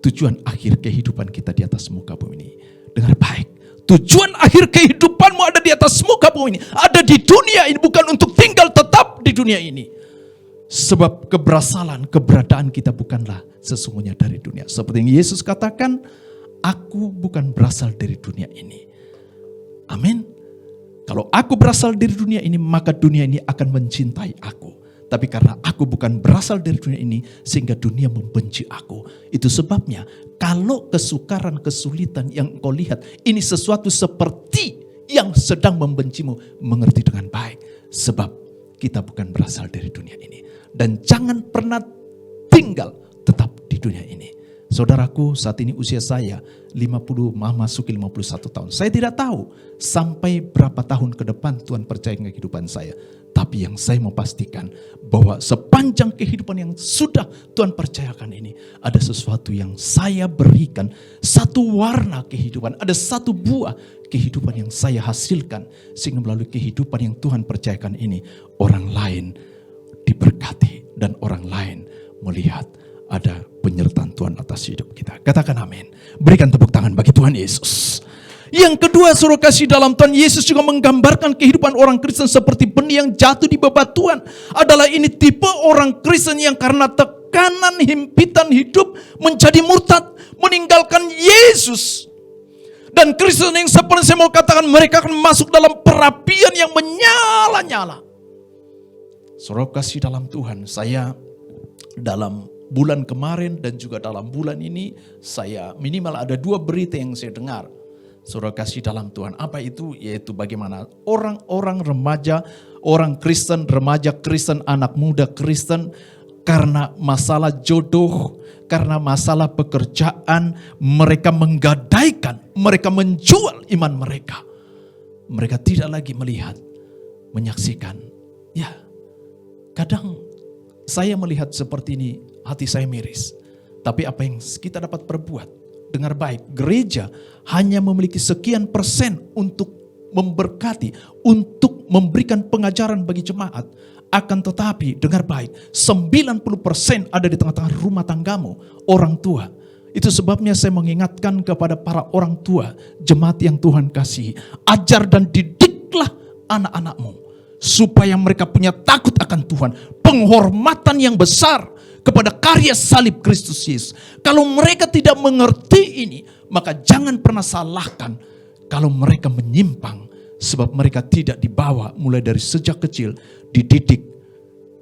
Tujuan akhir kehidupan kita di atas muka bumi ini. Dengar baik, tujuan akhir kehidupanmu ada di atas muka bumi ini. Ada di dunia ini, bukan untuk tinggal tetap di dunia ini. Sebab keberadaan kita bukanlah sesungguhnya dari dunia. Seperti yang Yesus katakan, aku bukan berasal dari dunia ini. Amin. Kalau aku berasal dari dunia ini, maka dunia ini akan mencintai aku. Tapi karena aku bukan berasal dari dunia ini, sehingga dunia membenci aku. Itu sebabnya kalau kesukaran, kesulitan yang engkau lihat, ini sesuatu seperti yang sedang membencimu, mengerti dengan baik. Sebab kita bukan berasal dari dunia ini. Dan jangan pernah tinggal tetap di dunia ini. Saudaraku, saat ini usia saya memasuki 51 tahun. Saya tidak tahu sampai berapa tahun ke depan Tuhan percayakan kehidupan saya. Tapi yang saya mau pastikan bahwa sepanjang kehidupan yang sudah Tuhan percayakan ini, ada sesuatu yang saya berikan, satu warna kehidupan, ada satu buah kehidupan yang saya hasilkan. Sehingga melalui kehidupan yang Tuhan percayakan ini, orang lain diberkati dan orang lain melihat ada penyertaan Tuhan atas hidup kita. Katakan amin. Berikan tepuk tangan bagi Tuhan Yesus. Yang kedua, saudara kasih dalam Tuhan, Yesus juga menggambarkan kehidupan orang Kristen seperti benih yang jatuh di bebatuan. Adalah ini tipe orang Kristen yang karena tekanan himpitan hidup menjadi murtad, meninggalkan Yesus. Dan Kristen yang seperti saya mau katakan, mereka akan masuk dalam perapian yang menyala-nyala. Saudara kasih dalam Tuhan, saya dalam bulan kemarin dan juga dalam bulan ini, saya minimal ada 2 berita yang saya dengar. Saudara kasih dalam Tuhan, apa itu? Yaitu bagaimana orang-orang remaja, orang Kristen, remaja Kristen, anak muda Kristen karena masalah jodoh, karena masalah pekerjaan, mereka menggadaikan, mereka menjual iman mereka. Mereka tidak lagi melihat, menyaksikan. Ya, kadang saya melihat seperti ini, hati saya miris. Tapi apa yang kita dapat perbuat? Dengar baik, gereja hanya memiliki sekian persen untuk memberkati, untuk memberikan pengajaran bagi jemaat. Akan tetapi, dengar baik, 90% ada di tengah-tengah rumah tanggamu, orang tua. Itu sebabnya saya mengingatkan kepada para orang tua, jemaat yang Tuhan kasihi. Ajar dan didiklah anak-anakmu, supaya mereka punya takut akan Tuhan. Penghormatan yang besar kepada karya salib Kristus Yesus. Kalau mereka tidak mengerti ini, maka jangan pernah salahkan kalau mereka menyimpang. Sebab mereka tidak dibawa mulai dari sejak kecil, dididik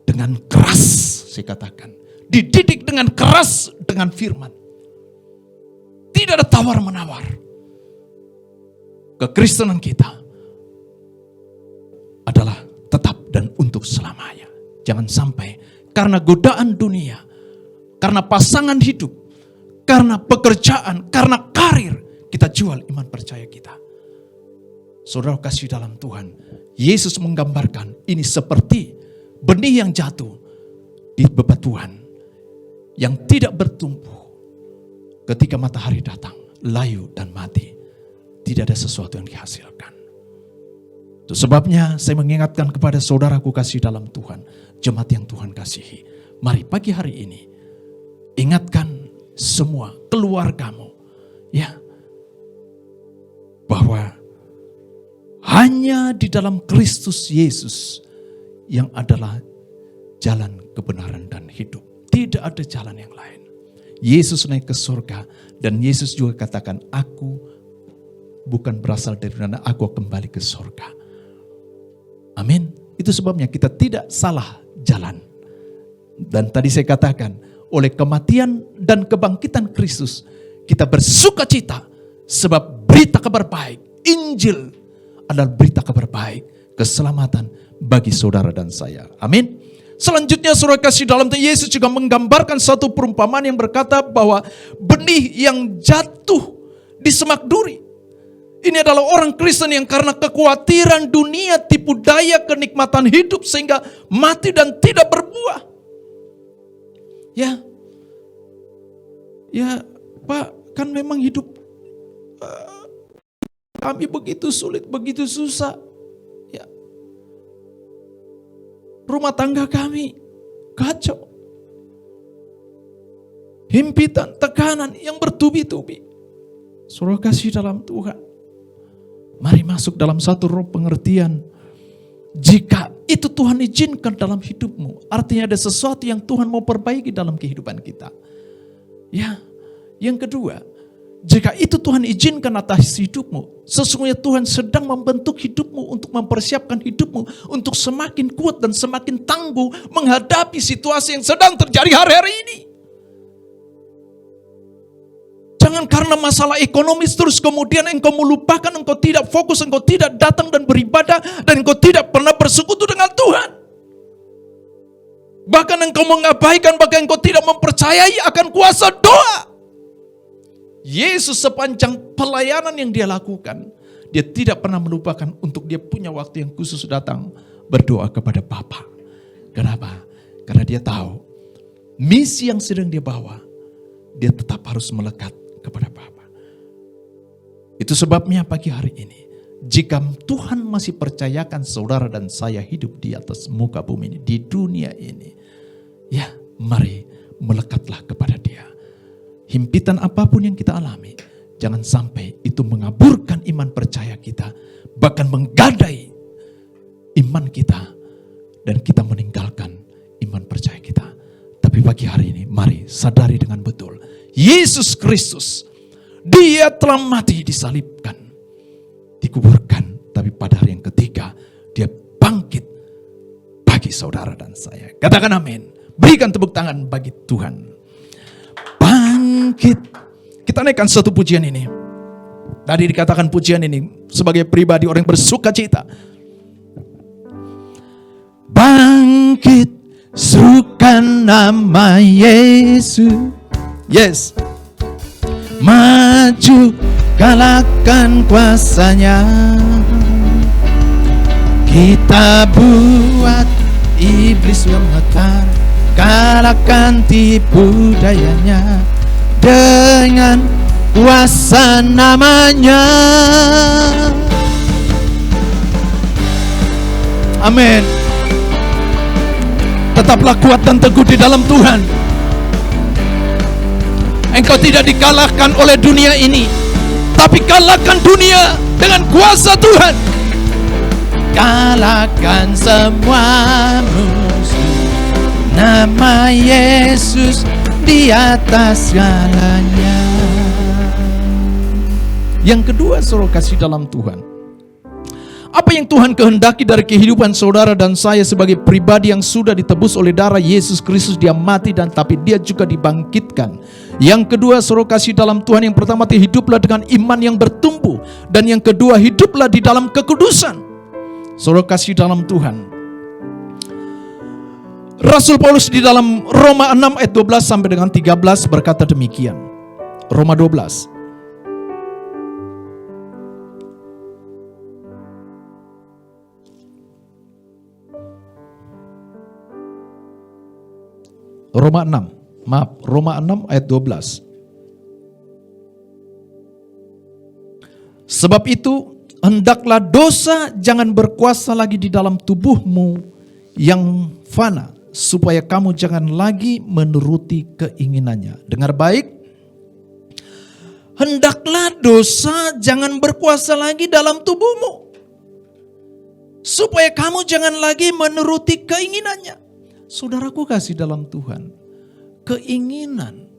dengan keras, saya katakan. Dididik dengan keras dengan firman. Tidak ada tawar-menawar. Kekristenan kita adalah tetap dan untuk selamanya. Jangan sampai karena godaan dunia, karena pasangan hidup, karena pekerjaan, karena karir, kita jual iman percaya kita. Saudara kasih dalam Tuhan, Yesus menggambarkan ini seperti benih yang jatuh di bebatuan yang tidak bertumbuh. Ketika matahari datang, layu dan mati, tidak ada sesuatu yang dihasilkan. Itu sebabnya saya mengingatkan kepada saudaraku kasih dalam Tuhan, jemaat yang Tuhan kasihi. Mari pagi hari ini, ingatkan semua keluargamu, ya, bahwa hanya di dalam Kristus Yesus yang adalah jalan kebenaran dan hidup. Tidak ada jalan yang lain. Yesus naik ke surga dan Yesus juga katakan, aku bukan berasal dari mana, aku kembali ke surga. Amin. Itu sebabnya kita tidak salah jalan. Dan tadi saya katakan, oleh kematian dan kebangkitan Kristus, kita bersuka cita sebab berita kabar baik, Injil adalah berita kabar baik, keselamatan bagi saudara dan saya. Amin. Selanjutnya saudara kasih dalam Tuhan, Yesus juga menggambarkan satu perumpamaan yang berkata bahwa benih yang jatuh di semak duri. Ini adalah orang Kristen yang karena kekhawatiran dunia, tipu daya, kenikmatan hidup sehingga mati dan tidak berbuah. Ya Pak, kan memang hidup kami begitu sulit, begitu susah. Ya. Rumah tangga kami kacau. Himpitan, tekanan yang bertubi-tubi. Saudara kasih dalam Tuhan. Mari masuk dalam satu roh pengertian. Jika itu Tuhan izinkan dalam hidupmu, artinya ada sesuatu yang Tuhan mau perbaiki dalam kehidupan kita. Ya, yang kedua, jika itu Tuhan izinkan atas hidupmu, sesungguhnya Tuhan sedang membentuk hidupmu untuk mempersiapkan hidupmu untuk semakin kuat dan semakin tangguh menghadapi situasi yang sedang terjadi hari-hari ini. Jangan karena masalah ekonomis terus kemudian engkau melupakan, engkau tidak fokus, engkau tidak datang dan beribadah, dan engkau tidak pernah bersekutu dengan Tuhan. Bahkan engkau mengabaikan, bahkan engkau tidak mempercayai akan kuasa doa. Yesus sepanjang pelayanan yang dia lakukan, dia tidak pernah melupakan untuk dia punya waktu yang khusus datang berdoa kepada Bapa. Kenapa? Karena dia tahu misi yang sedang dia bawa, dia tetap harus melekat kepada Bapa. Itu sebabnya pagi hari ini, jika Tuhan masih percayakan saudara dan saya hidup di atas muka bumi ini, di dunia ini, ya mari melekatlah kepada Dia. Himpitan apapun yang kita alami, jangan sampai itu mengaburkan iman percaya kita, bahkan menggadai iman kita, dan kita meninggalkan iman percaya kita. Tapi pagi hari ini, mari sadari dengan betul, Yesus Kristus, Dia telah mati, disalibkan, dikuburkan, tapi pada hari yang ketiga, Dia bangkit bagi saudara dan saya. Katakan amin. Berikan tepuk tangan bagi Tuhan. Bangkit. Kita naikkan satu pujian ini. Tadi dikatakan pujian ini sebagai pribadi orang yang bersuka cita. Bangkit, suka Galakkan nama Yesus. Yes. Maju, galakkan kuasanya. Kita buat iblis gemetar, galakkan tipu dayanya dengan kuasa namanya. Amin. Tetaplah kuat dan teguh di dalam Tuhan. Engkau tidak dikalahkan oleh dunia ini, tapi kalahkan dunia dengan kuasa Tuhan. Kalahkan semua musuh, nama Yesus di atas segalanya. Yang kedua, saudara kasih dalam Tuhan. Apa yang Tuhan kehendaki dari kehidupan saudara dan saya sebagai pribadi yang sudah ditebus oleh darah Yesus Kristus. Dia mati dan tapi dia juga dibangkitkan. Yang kedua, saudara kasih dalam Tuhan, yang pertama, hiduplah dengan iman yang bertumbuh. Dan yang kedua, hiduplah di dalam kekudusan. Saudara kasih dalam Tuhan, Rasul Paulus di dalam Roma 6 ayat 12 sampai dengan 13 berkata demikian. Roma 12. Roma 6 ayat 12. Sebab itu hendaklah dosa jangan berkuasa lagi di dalam tubuhmu yang fana, supaya kamu jangan lagi menuruti keinginannya. Dengar baik. Hendaklah dosa jangan berkuasa lagi dalam tubuhmu, supaya kamu jangan lagi menuruti keinginannya. Saudaraku kasih dalam Tuhan, keinginan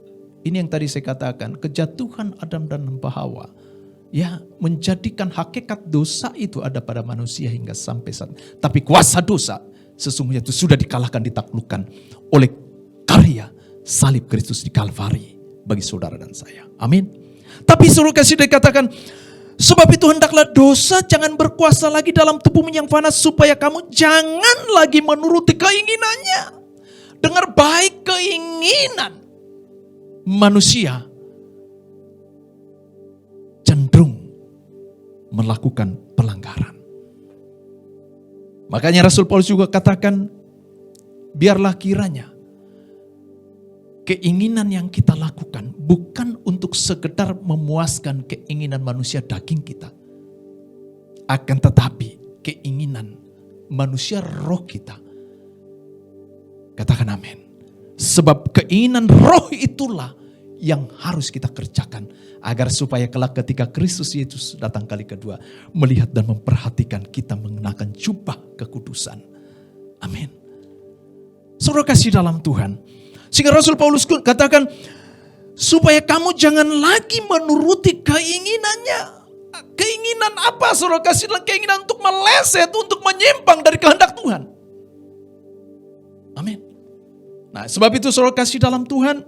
ini yang tadi saya katakan, kejatuhan Adam dan Hawa, ya, menjadikan hakikat dosa itu ada pada manusia hingga sampai saat. Tapi kuasa dosa sesungguhnya itu sudah dikalahkan, ditaklukkan oleh karya salib Kristus di Kalvari bagi saudara dan saya. Amin. Tapi saudara kasih dikatakan, sebab itu hendaklah dosa jangan berkuasa lagi dalam tubuhmu yang fana, supaya kamu jangan lagi menuruti keinginannya. Dengar baik, keinginan manusia cenderung melakukan pelanggaran. Makanya Rasul Paulus juga katakan, biarlah kiranya keinginan yang kita lakukan bukan untuk sekedar memuaskan keinginan manusia daging kita, akan tetapi keinginan manusia roh kita. Katakan amin. Sebab keinginan roh itulah yang harus kita kerjakan, agar supaya kelak ketika Kristus Yesus datang kali kedua, melihat dan memperhatikan kita mengenakan jubah kekudusan. Amin. Saudara kasih dalam Tuhan, sehingga Rasul Paulus katakan, supaya kamu jangan lagi menuruti keinginannya. Keinginan apa saudara kasih? Keinginan untuk meleset, untuk menyimpang dari kehendak Tuhan. Amin. Nah, sebab itu saudara kasih dalam Tuhan,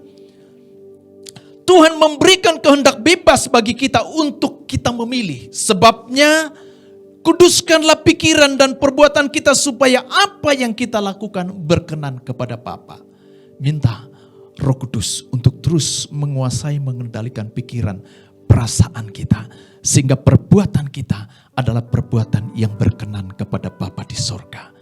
Tuhan memberikan kehendak bebas bagi kita untuk kita memilih. Sebabnya kuduskanlah pikiran dan perbuatan kita supaya apa yang kita lakukan berkenan kepada Bapa. Minta Roh Kudus untuk terus menguasai, mengendalikan pikiran, perasaan kita, sehingga perbuatan kita adalah perbuatan yang berkenan kepada Bapa di sorga.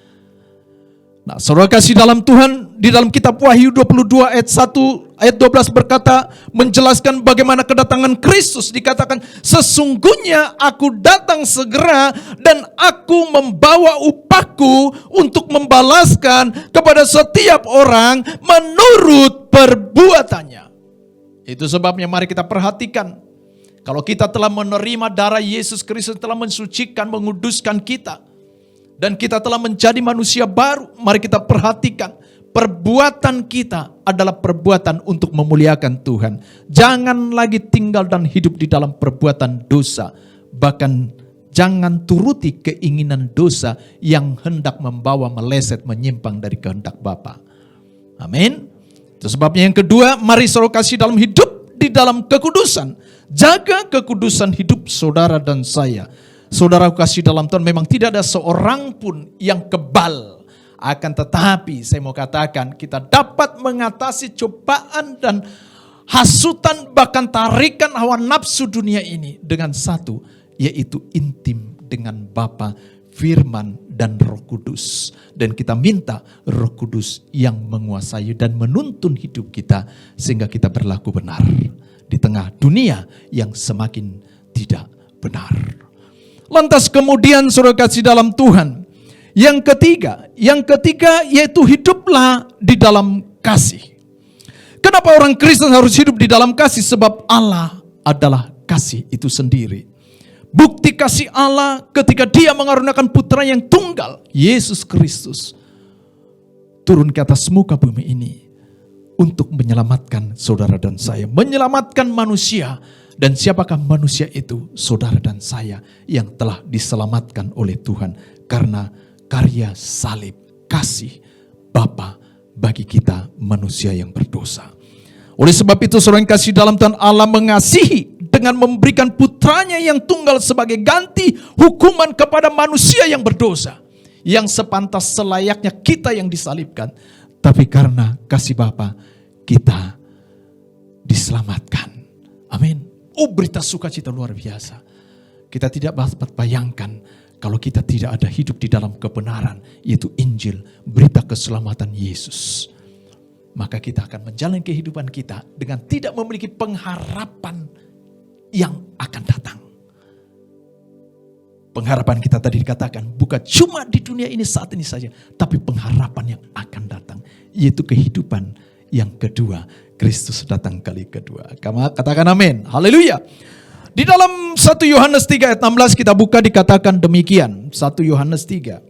Nah, saudara kasih dalam Tuhan, di dalam kitab Wahyu 22 ayat 1 ayat 12 berkata, menjelaskan bagaimana kedatangan Kristus. Dikatakan, sesungguhnya aku datang segera dan aku membawa upahku untuk membalaskan kepada setiap orang menurut perbuatannya. Itu sebabnya mari kita perhatikan, kalau kita telah menerima darah Yesus Kristus, telah mensucikan, menguduskan kita, dan kita telah menjadi manusia baru, mari kita perhatikan, perbuatan kita adalah perbuatan untuk memuliakan Tuhan. Jangan lagi tinggal dan hidup di dalam perbuatan dosa. Bahkan jangan turuti keinginan dosa yang hendak membawa meleset, menyimpang dari kehendak Bapa. Amin. Itu sebabnya yang kedua, mari saudara kasih dalam hidup di dalam kekudusan. Jaga kekudusan hidup saudara dan saya. Saudara kasih dalam Tuhan, memang tidak ada seorang pun yang kebal Akan tetapi saya mau katakan kita dapat mengatasi cobaan dan hasutan bahkan tarikan hawa nafsu dunia ini dengan satu, yaitu intim dengan Bapa, Firman dan Roh Kudus. Dan kita minta Roh Kudus yang menguasai dan menuntun hidup kita sehingga kita berlaku benar di tengah dunia yang semakin tidak benar. Lantas kemudian saudara kasih dalam Tuhan, yang ketiga yaitu hiduplah di dalam kasih. Kenapa orang Kristen harus hidup di dalam kasih? Sebab Allah adalah kasih itu sendiri. Bukti kasih Allah ketika Dia mengaruniakan putra yang tunggal, Yesus Kristus, turun ke atas muka bumi ini untuk menyelamatkan saudara dan saya, menyelamatkan manusia. Dan siapakah manusia itu? Saudara dan saya yang telah diselamatkan oleh Tuhan karena karya salib kasih Bapa bagi kita manusia yang berdosa. Oleh sebab itu saudara yang kasih dalam Tuhan, Allah mengasihi dengan memberikan putranya yang tunggal sebagai ganti hukuman kepada manusia yang berdosa, yang sepantas selayaknya kita yang disalibkan. Tapi karena kasih Bapa kita diselamatkan. Amin. Oh, berita sukacita luar biasa. Kita tidak dapat bayangkan kalau kita tidak ada hidup di dalam kebenaran, yaitu Injil, berita keselamatan Yesus. Maka kita akan menjalani kehidupan kita dengan tidak memiliki pengharapan yang akan datang. Pengharapan kita tadi dikatakan bukan cuma di dunia ini saat ini saja, tapi pengharapan yang akan datang, yaitu kehidupan yang kedua. Kristus datang kali kedua. Katakan amin. Haleluya. Di dalam 1 Yohanes 3 ayat 16 kita buka dikatakan demikian. 1 Yohanes 3.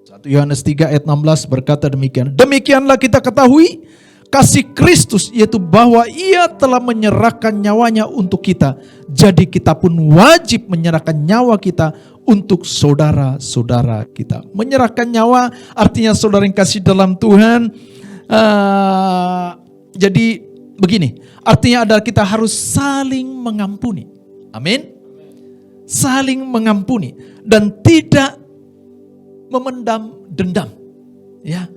1 Yohanes 3 ayat 16 berkata demikian. Demikianlah kita ketahui kasih Kristus, yaitu bahwa Ia telah menyerahkan nyawanya untuk kita. Jadi kita pun wajib menyerahkan nyawa kita untuk saudara-saudara kita. Menyerahkan nyawa artinya saudara yang kasih dalam Tuhan. Jadi begini, artinya adalah kita harus saling mengampuni. Amin. Saling mengampuni dan tidak memendam dendam, ya.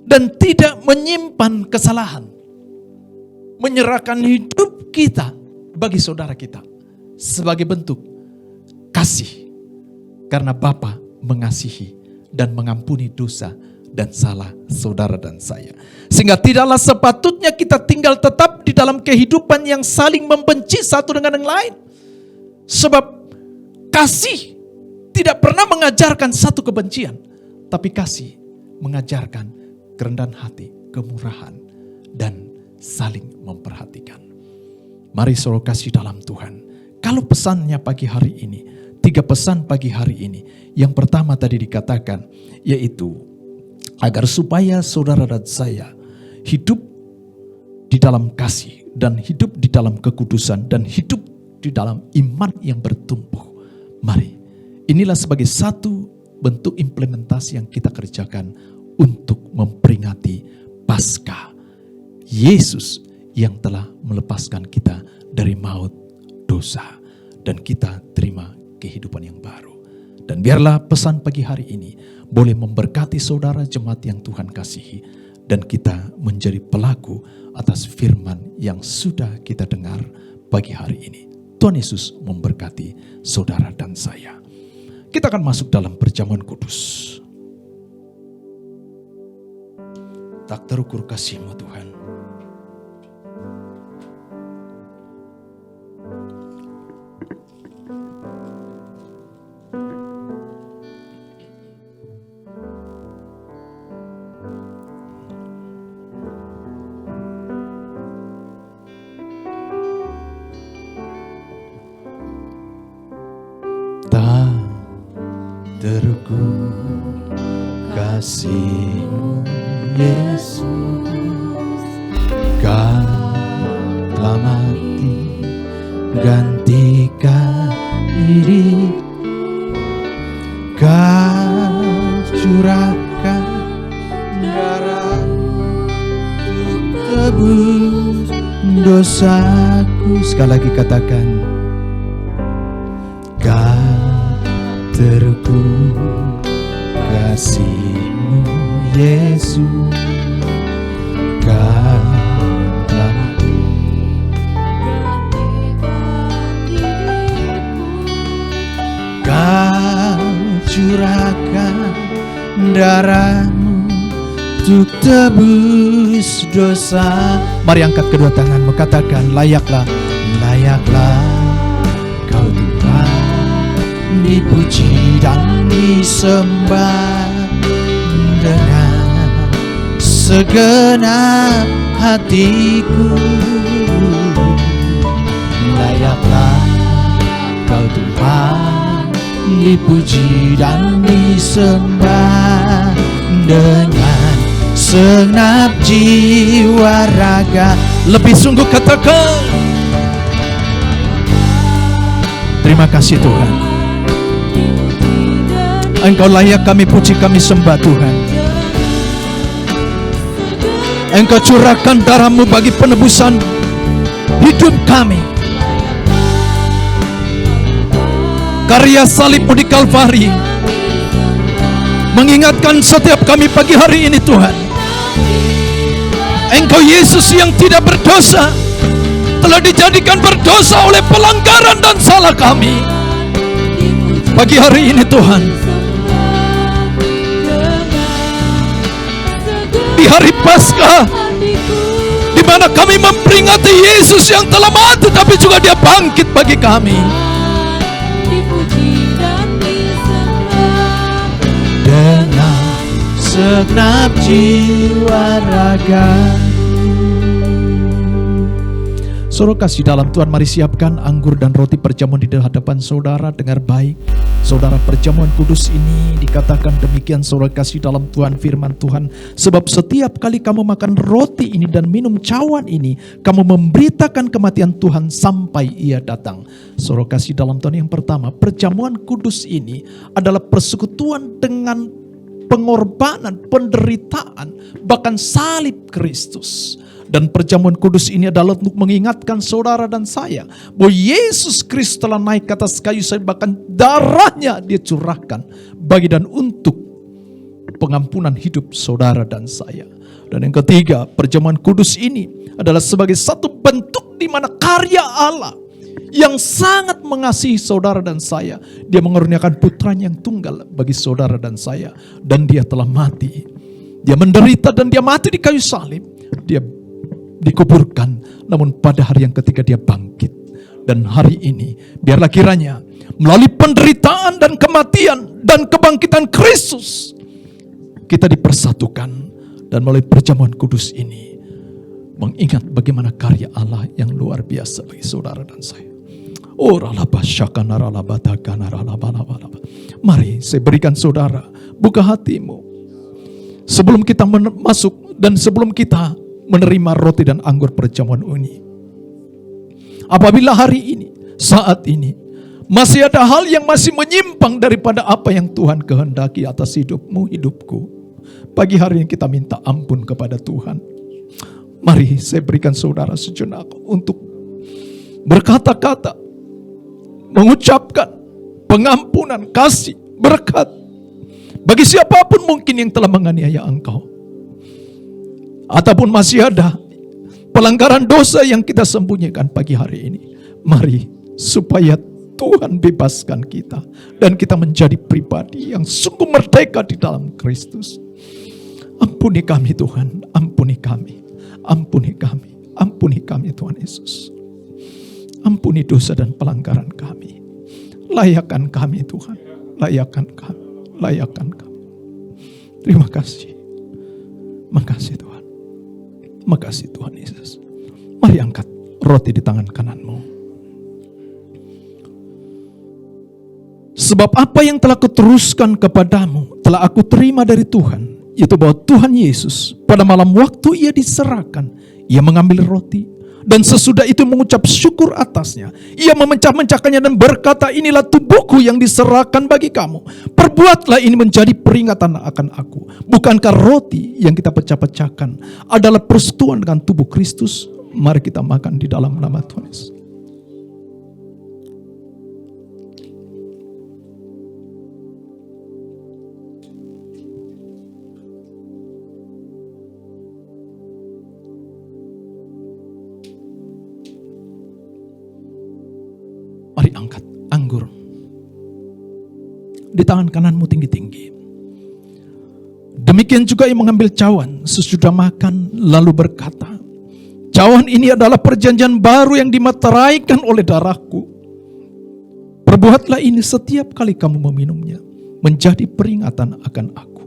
Dan tidak menyimpan kesalahan. Menyerahkan hidup kita bagi saudara kita sebagai bentuk kasih. Karena Bapa mengasihi dan mengampuni dosa dan salah saudara dan saya. Sehingga tidaklah sepatutnya kita tinggal tetap di dalam kehidupan yang saling membenci satu dengan yang lain. Sebab kasih tidak pernah mengajarkan satu kebencian, tapi kasih mengajarkan kerendahan hati, kemurahan, dan saling memperhatikan. Mari saudara kasih dalam Tuhan. Kalau pesannya pagi hari ini, 3 pesan pagi hari ini. Yang pertama tadi dikatakan, yaitu agar supaya saudara dan saya hidup di dalam kasih dan hidup di dalam kekudusan dan hidup di dalam iman yang bertumbuh. Mari, inilah sebagai satu bentuk implementasi yang kita kerjakan untuk memperingati Paskah Yesus yang telah melepaskan kita dari maut dosa dan kita terima kehidupan yang baru. Dan biarlah pesan pagi hari ini boleh memberkati saudara jemaat yang Tuhan kasihi. Dan kita menjadi pelaku atas firman yang sudah kita dengar pagi hari ini. Tuhan Yesus memberkati saudara dan saya. Kita akan masuk dalam perjamuan kudus. Tak terukur kasih-Mu Tuhan. Terukur kasih-Mu Yesus, Kau telah mati gantikan hidup, Kau curahkan darah untuk tebus dosaku. Sekali lagi katakan, Kau terukur kasih-Mu Yesus, Kau telah Kau curahkan darah-Mu untuk tebus dosa. Mari angkat kedua tanganmu, katakan, layaklah, layaklah Kau Tuhan, dipuji dan disembah dengan segenap hatiku. Layaklah Kau Tuhan, dipuji dan disembah dengan segenap jiwa raga. Lebih sungguh katakan, terima kasih Tuhan, Engkau layak kami puji, kami sembah Tuhan. Engkau curahkan darah-Mu bagi penebusan hidup kami. Karya salib-Mu di Kalvari mengingatkan setiap kami pagi hari ini Tuhan, Engkau Yesus yang tidak berdosa telah dijadikan berdosa oleh pelanggaran dan salah kami. Pagi hari ini Tuhan, di hari Paskah, di mana kami memperingati Yesus yang telah mati tapi juga Dia bangkit bagi kami. Dengan segenap jiwa raga. Saudara kasih dalam Tuhan, mari siapkan anggur dan roti perjamuan di hadapan saudara. Dengar baik, saudara, perjamuan kudus ini dikatakan demikian, saudara kasih dalam Tuhan, firman Tuhan, sebab setiap kali kamu makan roti ini dan minum cawan ini, kamu memberitakan kematian Tuhan sampai Ia datang. Saudara kasih dalam Tuhan, yang pertama, perjamuan kudus ini adalah persekutuan dengan pengorbanan, penderitaan, bahkan salib Kristus. Dan perjamuan kudus ini adalah untuk mengingatkan saudara dan saya bahwa Yesus Kristus telah naik ke atas kayu salib, bahkan darahnya Dia curahkan bagi dan untuk pengampunan hidup saudara dan saya. Dan yang ketiga, perjamuan kudus ini adalah sebagai satu bentuk di mana karya Allah yang sangat mengasihi saudara dan saya, Dia mengaruniakan putranya yang tunggal bagi saudara dan saya. Dan Dia telah mati, Dia menderita dan Dia mati di kayu salib, Dia dikuburkan, namun pada hari yang ketiga Dia bangkit. Dan hari ini biarlah kiranya melalui penderitaan dan kematian dan kebangkitan Kristus kita dipersatukan, dan melalui perjamuan kudus ini mengingat bagaimana karya Allah yang luar biasa bagi saudara dan saya. Mari saya berikan saudara, buka hatimu sebelum kita masuk dan sebelum kita menerima roti dan anggur perjamuan ini. Apabila hari ini, saat ini, masih ada hal yang masih menyimpang daripada apa yang Tuhan kehendaki atas hidupmu, hidupku, pagi hari ini kita minta ampun kepada Tuhan. Mari saya berikan saudara sejenak untuk berkata-kata, mengucapkan pengampunan, kasih, berkat bagi siapapun mungkin yang telah menganiaya engkau, ataupun masih ada pelanggaran dosa yang kita sembunyikan pagi hari ini. Mari supaya Tuhan bebaskan kita dan kita menjadi pribadi yang sungguh merdeka di dalam Kristus. Ampuni kami Tuhan, ampuni kami, ampuni kami, ampuni kami Tuhan Yesus. Ampuni dosa dan pelanggaran kami. Layakkan kami Tuhan, layakkan kami, layakkan kami. Terima kasih. Makasih Tuhan. Makasih Tuhan Yesus. Mari angkat roti di tangan kananmu. Sebab apa yang telah kuteruskan kepadamu telah aku terima dari Tuhan, yaitu bahwa Tuhan Yesus pada malam waktu Ia diserahkan, Ia mengambil roti, dan sesudah itu mengucap syukur atasnya. Ia memecah-mecahkannya dan berkata, inilah tubuhku yang diserahkan bagi kamu. Perbuatlah ini menjadi peringatan akan aku. Bukankah roti yang kita pecah-pecahkan adalah persekutuan dengan tubuh Kristus? Mari kita makan di dalam nama Tuhan Yesus. angkat anggur di tangan kananmu tinggi-tinggi. Demikian juga ia mengambil cawan sesudah makan lalu berkata, cawan ini adalah perjanjian baru yang dimeteraikan oleh darahku. Perbuatlah ini setiap kali kamu meminumnya, menjadi peringatan akan aku.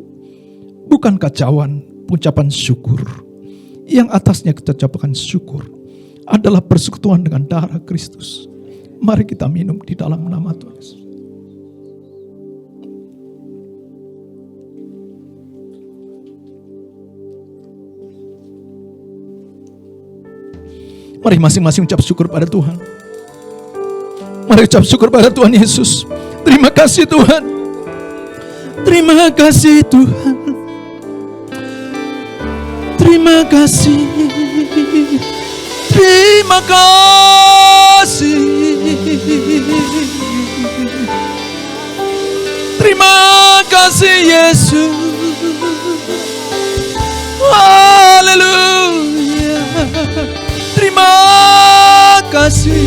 Bukankah cawan ucapan syukur, yang atasnya kita ucapkan syukur, adalah persekutuan dengan darah Kristus? Mari kita minum di dalam nama Tuhan Yesus. Mari masing-masing ucap syukur pada Tuhan. Mari ucap syukur pada Tuhan Yesus. Terima kasih Tuhan. Terima kasih Tuhan. Terima kasih. Terima kasih. Terima kasih Yesus. Haleluya. Terima kasih.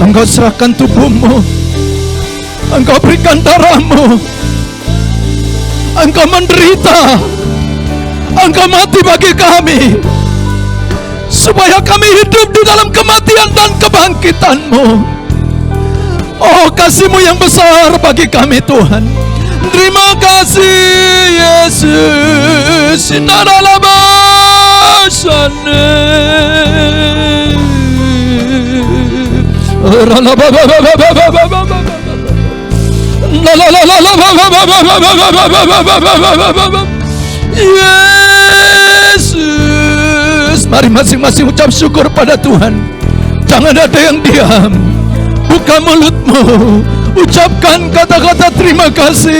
Engkau serahkan tubuhmu, Engkau berikan darahmu, Engkau menderita, Engkau mati bagi kami, supaya kami hidup di dalam kematian dan kebangkitan-Mu. Oh, kasih-Mu yang besar bagi kami Tuhan. Terima kasih Yesus. Yesus. Mari masing-masing ucap syukur pada Tuhan. Jangan ada yang diam. Buka mulutmu, ucapkan kata-kata terima kasih.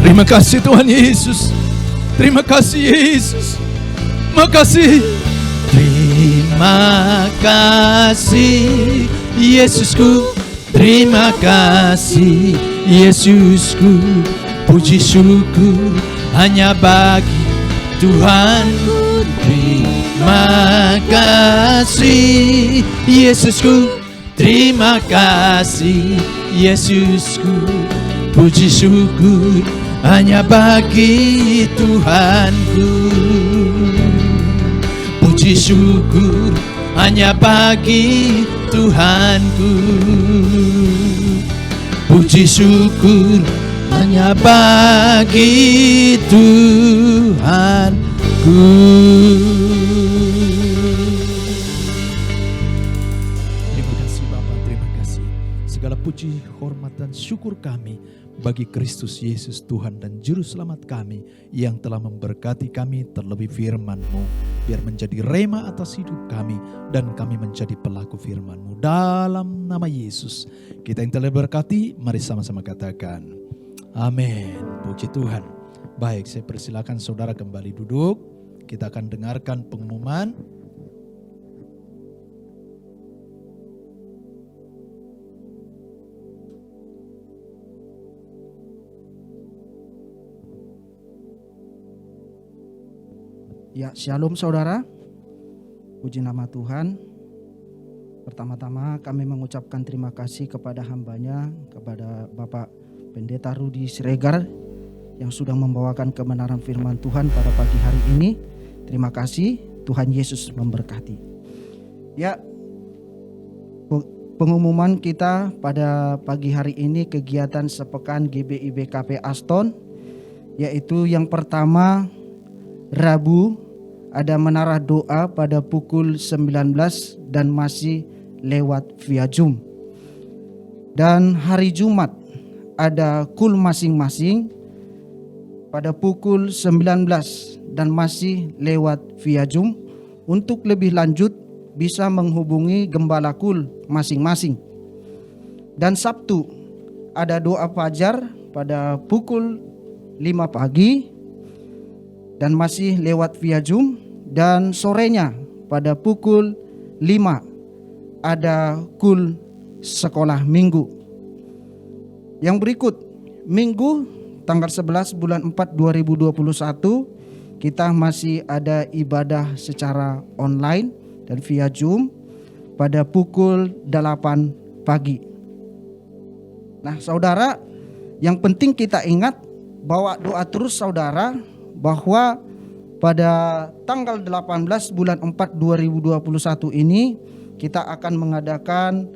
Terima kasih Tuhan Yesus. Terima kasih Yesus. Makasih. Terima kasih Yesusku. Terima kasih Yesusku. Puji syukur hanya bagi Tuhanku. Terima kasih Yesusku. Terima kasih Yesusku. Puji syukur hanya bagi Tuhanku. Puji syukur hanya bagi Tuhanku. Puji syukur hanya bagi Tuhanku. Terima kasih Bapa, terima kasih. Segala puji, hormat dan syukur kami bagi Kristus Yesus Tuhan dan Juru Selamat kami yang telah memberkati kami terlebih firman-Mu, biar menjadi rema atas hidup kami dan kami menjadi pelaku firman-Mu. Dalam nama Yesus kita yang telah berkati, mari sama-sama katakan amin. Puji Tuhan. Baik, saya persilakan saudara kembali duduk. Kita akan dengarkan pengumuman. Ya, shalom saudara. Puji nama Tuhan. Pertama-tama kami mengucapkan terima kasih kepada hamba-Nya, kepada Bapak Pendeta Rudi Siregar yang sudah membawakan kebenaran firman Tuhan pada pagi hari ini. Terima kasih, Tuhan Yesus memberkati. Ya, pengumuman kita pada pagi hari ini kegiatan sepekan GBI BKP Aston, yaitu yang pertama Rabu ada menara doa pada pukul 19 dan masih lewat via Zoom. Dan hari Jumat ada kul masing-masing pada pukul 19 dan masih lewat via Zoom. Untuk lebih lanjut bisa menghubungi gembala kul masing-masing. Dan Sabtu ada doa fajar pada pukul 5 pagi dan masih lewat via Zoom. Dan sorenya pada pukul 5 ada kul sekolah minggu. Yang berikut, Minggu tanggal 11 bulan 4 2021 kita masih ada ibadah secara online dan via Zoom pada pukul 8 pagi. Nah, saudara, yang penting kita ingat, bawa doa terus saudara, bahwa pada tanggal 18 bulan 4 2021 ini kita akan mengadakan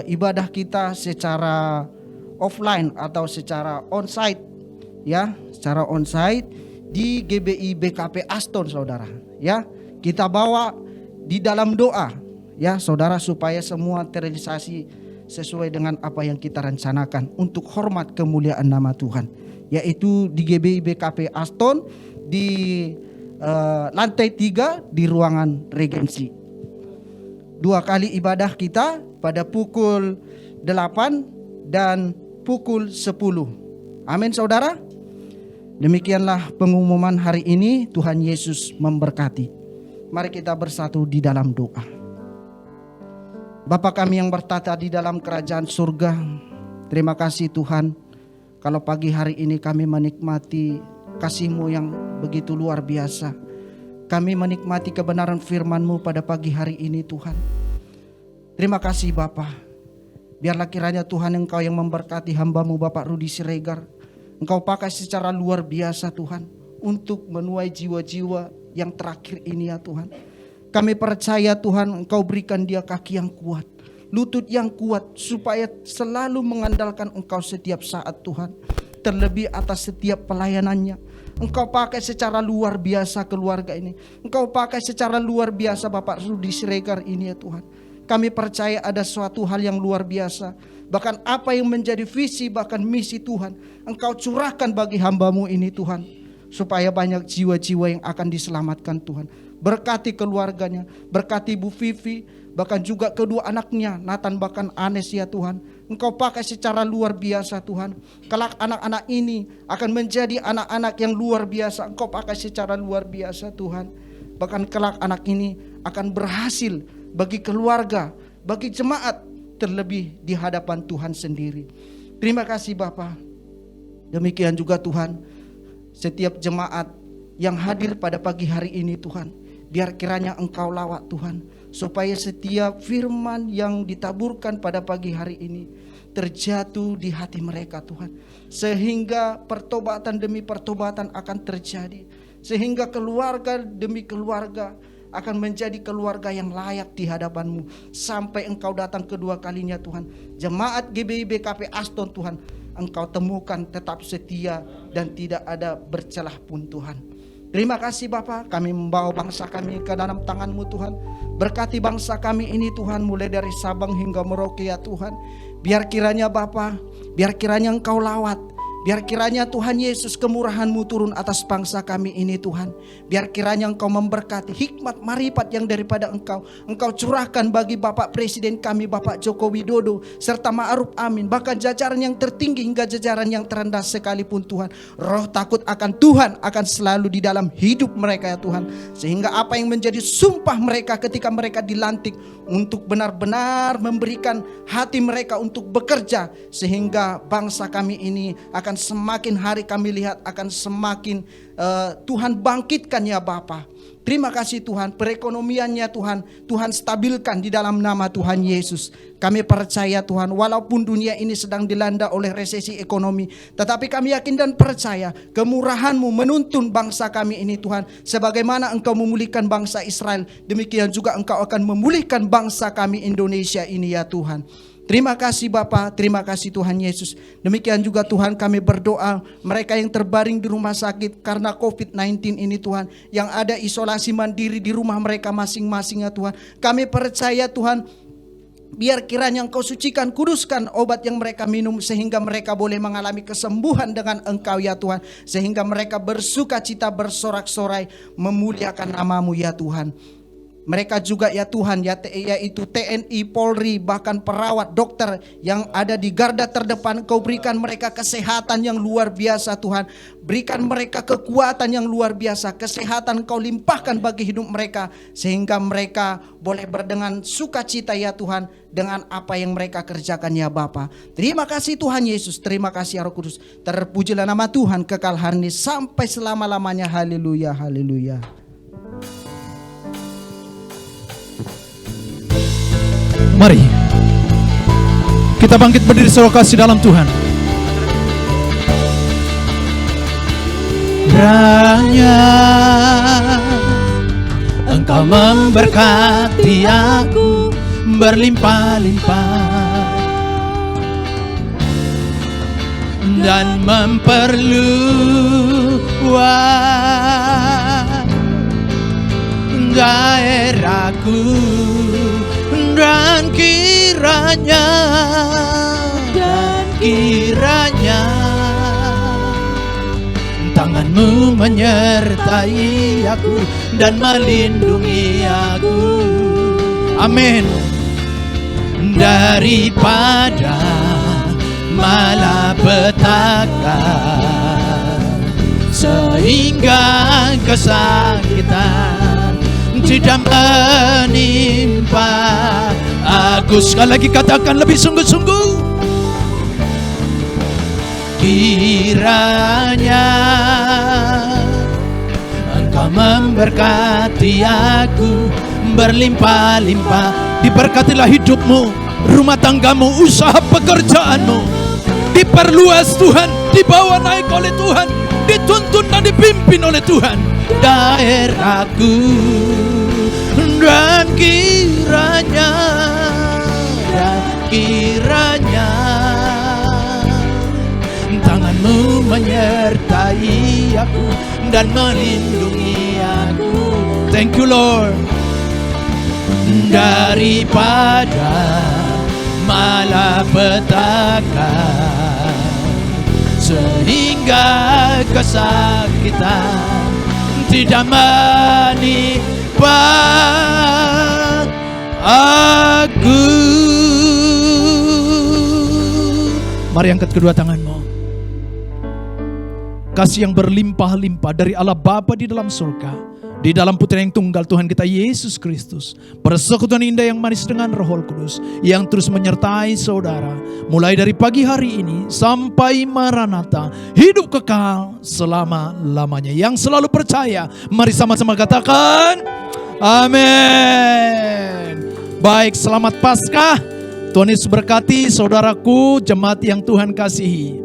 ibadah kita secara offline atau secara onsite, ya, secara onsite di GBI BKP Aston, saudara. Ya, kita bawa di dalam doa, ya, saudara, supaya semua terrealisasi sesuai dengan apa yang kita rencanakan untuk hormat kemuliaan nama Tuhan, yaitu di GBI BKP Aston di lantai 3 di ruangan regensi. 2 kali ibadah kita pada pukul 8 dan pukul 10. Amin, saudara. Demikianlah pengumuman hari ini. Tuhan Yesus memberkati. Mari kita bersatu di dalam doa. Bapa kami yang bertata di dalam kerajaan surga, terima kasih Tuhan, kalau pagi hari ini kami menikmati kasih-Mu yang begitu luar biasa. Kami menikmati kebenaran firman-Mu pada pagi hari ini Tuhan. Terima kasih Bapa. Biarlah kiranya Tuhan Engkau yang memberkati hamba-Mu Bapak Rudi Siregar. Engkau pakai secara luar biasa Tuhan untuk menuai jiwa-jiwa yang terakhir ini ya Tuhan. Kami percaya Tuhan Engkau berikan dia kaki yang kuat, lutut yang kuat, supaya selalu mengandalkan Engkau setiap saat Tuhan. Terlebih atas setiap pelayanannya, Engkau pakai secara luar biasa keluarga ini. Engkau pakai secara luar biasa Bapak Rudi Siregar ini ya Tuhan. Kami percaya ada suatu hal yang luar biasa. Bahkan apa yang menjadi visi bahkan misi Tuhan, Engkau curahkan bagi hamba-Mu ini Tuhan. Supaya banyak jiwa-jiwa yang akan diselamatkan Tuhan. Berkati keluarganya, berkati Bu Vivi, bahkan juga kedua anaknya, Nathan bahkan Anes ya Tuhan. Engkau pakai secara luar biasa Tuhan. Kelak anak-anak ini akan menjadi anak-anak yang luar biasa. Engkau pakai secara luar biasa Tuhan. Bahkan kelak anak ini akan berhasil bagi keluarga, bagi jemaat, terlebih di hadapan Tuhan sendiri. Terima kasih Bapa. Demikian juga Tuhan, setiap jemaat yang hadir pada pagi hari ini Tuhan, biar kiranya Engkau lawat Tuhan, supaya setiap firman yang ditaburkan pada pagi hari ini terjatuh di hati mereka Tuhan. Sehingga pertobatan demi pertobatan akan terjadi. Sehingga keluarga demi keluarga akan menjadi keluarga yang layak di hadapan-Mu. Sampai Engkau datang kedua kalinya Tuhan. Jemaat GBI BKP Aston Tuhan, Engkau temukan tetap setia dan tidak ada bercelah pun Tuhan. Terima kasih Bapa, kami membawa bangsa kami ke dalam tangan-Mu Tuhan. Berkati bangsa kami ini Tuhan, mulai dari Sabang hingga Merauke ya Tuhan. Biar kiranya Bapa, biar kiranya Engkau lawat. Biar kiranya Tuhan Yesus kemurahan-Mu turun atas bangsa kami ini Tuhan. Biar kiranya Engkau memberkati hikmat marifat yang daripada Engkau. Engkau curahkan bagi Bapak Presiden kami Bapak Joko Widodo serta Ma'ruf Amin. Bahkan jajaran yang tertinggi hingga jajaran yang terendah sekalipun Tuhan. Roh takut akan Tuhan akan selalu di dalam hidup mereka ya Tuhan. Sehingga apa yang menjadi sumpah mereka ketika mereka dilantik untuk benar-benar memberikan hati mereka untuk bekerja. Sehingga bangsa kami ini akan semakin hari kami lihat akan semakin Tuhan bangkitkan ya Bapa. Terima kasih Tuhan, perekonomiannya Tuhan stabilkan di dalam nama Tuhan Yesus. Kami percaya Tuhan, walaupun dunia ini sedang dilanda oleh resesi ekonomi, tetapi kami yakin dan percaya kemurahan-Mu menuntun bangsa kami ini Tuhan. Sebagaimana Engkau memulihkan bangsa Israel, demikian juga Engkau akan memulihkan bangsa kami Indonesia ini ya Tuhan. Terima kasih Bapa, terima kasih Tuhan Yesus. Demikian juga Tuhan kami berdoa mereka yang terbaring di rumah sakit karena COVID-19 ini Tuhan, yang ada isolasi mandiri di rumah mereka masing-masing ya Tuhan. Kami percaya Tuhan, biar kiranya Engkau sucikan, kuduskan obat yang mereka minum sehingga mereka boleh mengalami kesembuhan dengan Engkau ya Tuhan. Sehingga mereka bersuka cita, bersorak-sorai memuliakan nama-Mu ya Tuhan. mereka juga ya Tuhan, yaitu TNI, Polri, bahkan perawat, dokter yang ada di garda terdepan. Kau berikan mereka kesehatan yang luar biasa Tuhan. Berikan mereka kekuatan yang luar biasa. Kesehatan Kau limpahkan bagi hidup mereka, sehingga mereka boleh berdengan sukacita ya Tuhan dengan apa yang mereka kerjakan ya Bapa. Terima kasih Tuhan Yesus, terima kasih Roh Kudus. Terpujilah nama Tuhan kekal hari ini sampai selama-lamanya. Haleluya, haleluya. Mari kita bangkit berdiri seru kasih dalam Tuhan. Kiranya Engkau memberkati aku berlimpah-limpah dan memperluas daerahku, dan kiranya tangan-Mu menyertai aku dan melindungi aku. Amin. Daripada malapetaka sehingga kesakitan tidak menimpa aku. Sekali lagi katakan lebih sungguh-sungguh. Kiranya Engkau memberkati aku berlimpah-limpah. Diberkatilah hidupmu, rumah tanggamu, usaha pekerjaanmu. Diperluas Tuhan, dibawa naik oleh Tuhan, dituntun dan dipimpin oleh Tuhan daerahku. Dan kiranya tangan-Mu menyertai aku dan melindungi aku. Thank you Lord. Daripada malapetaka sehingga kesakitan tidak menimpa aku. Mari angkat kedua tanganmu. Kasih yang berlimpah-limpah dari Allah Bapa di dalam surga, di dalam Putra yang tunggal Tuhan kita Yesus Kristus, persekutuan indah yang manis dengan Roh Kudus yang terus menyertai saudara mulai dari pagi hari ini sampai Maranatha, hidup kekal selama-lamanya. Yang selalu percaya, mari sama-sama katakan amin. Baik, selamat Paskah. Tuhan Yesus berkati saudaraku, jemaat yang Tuhan kasihi.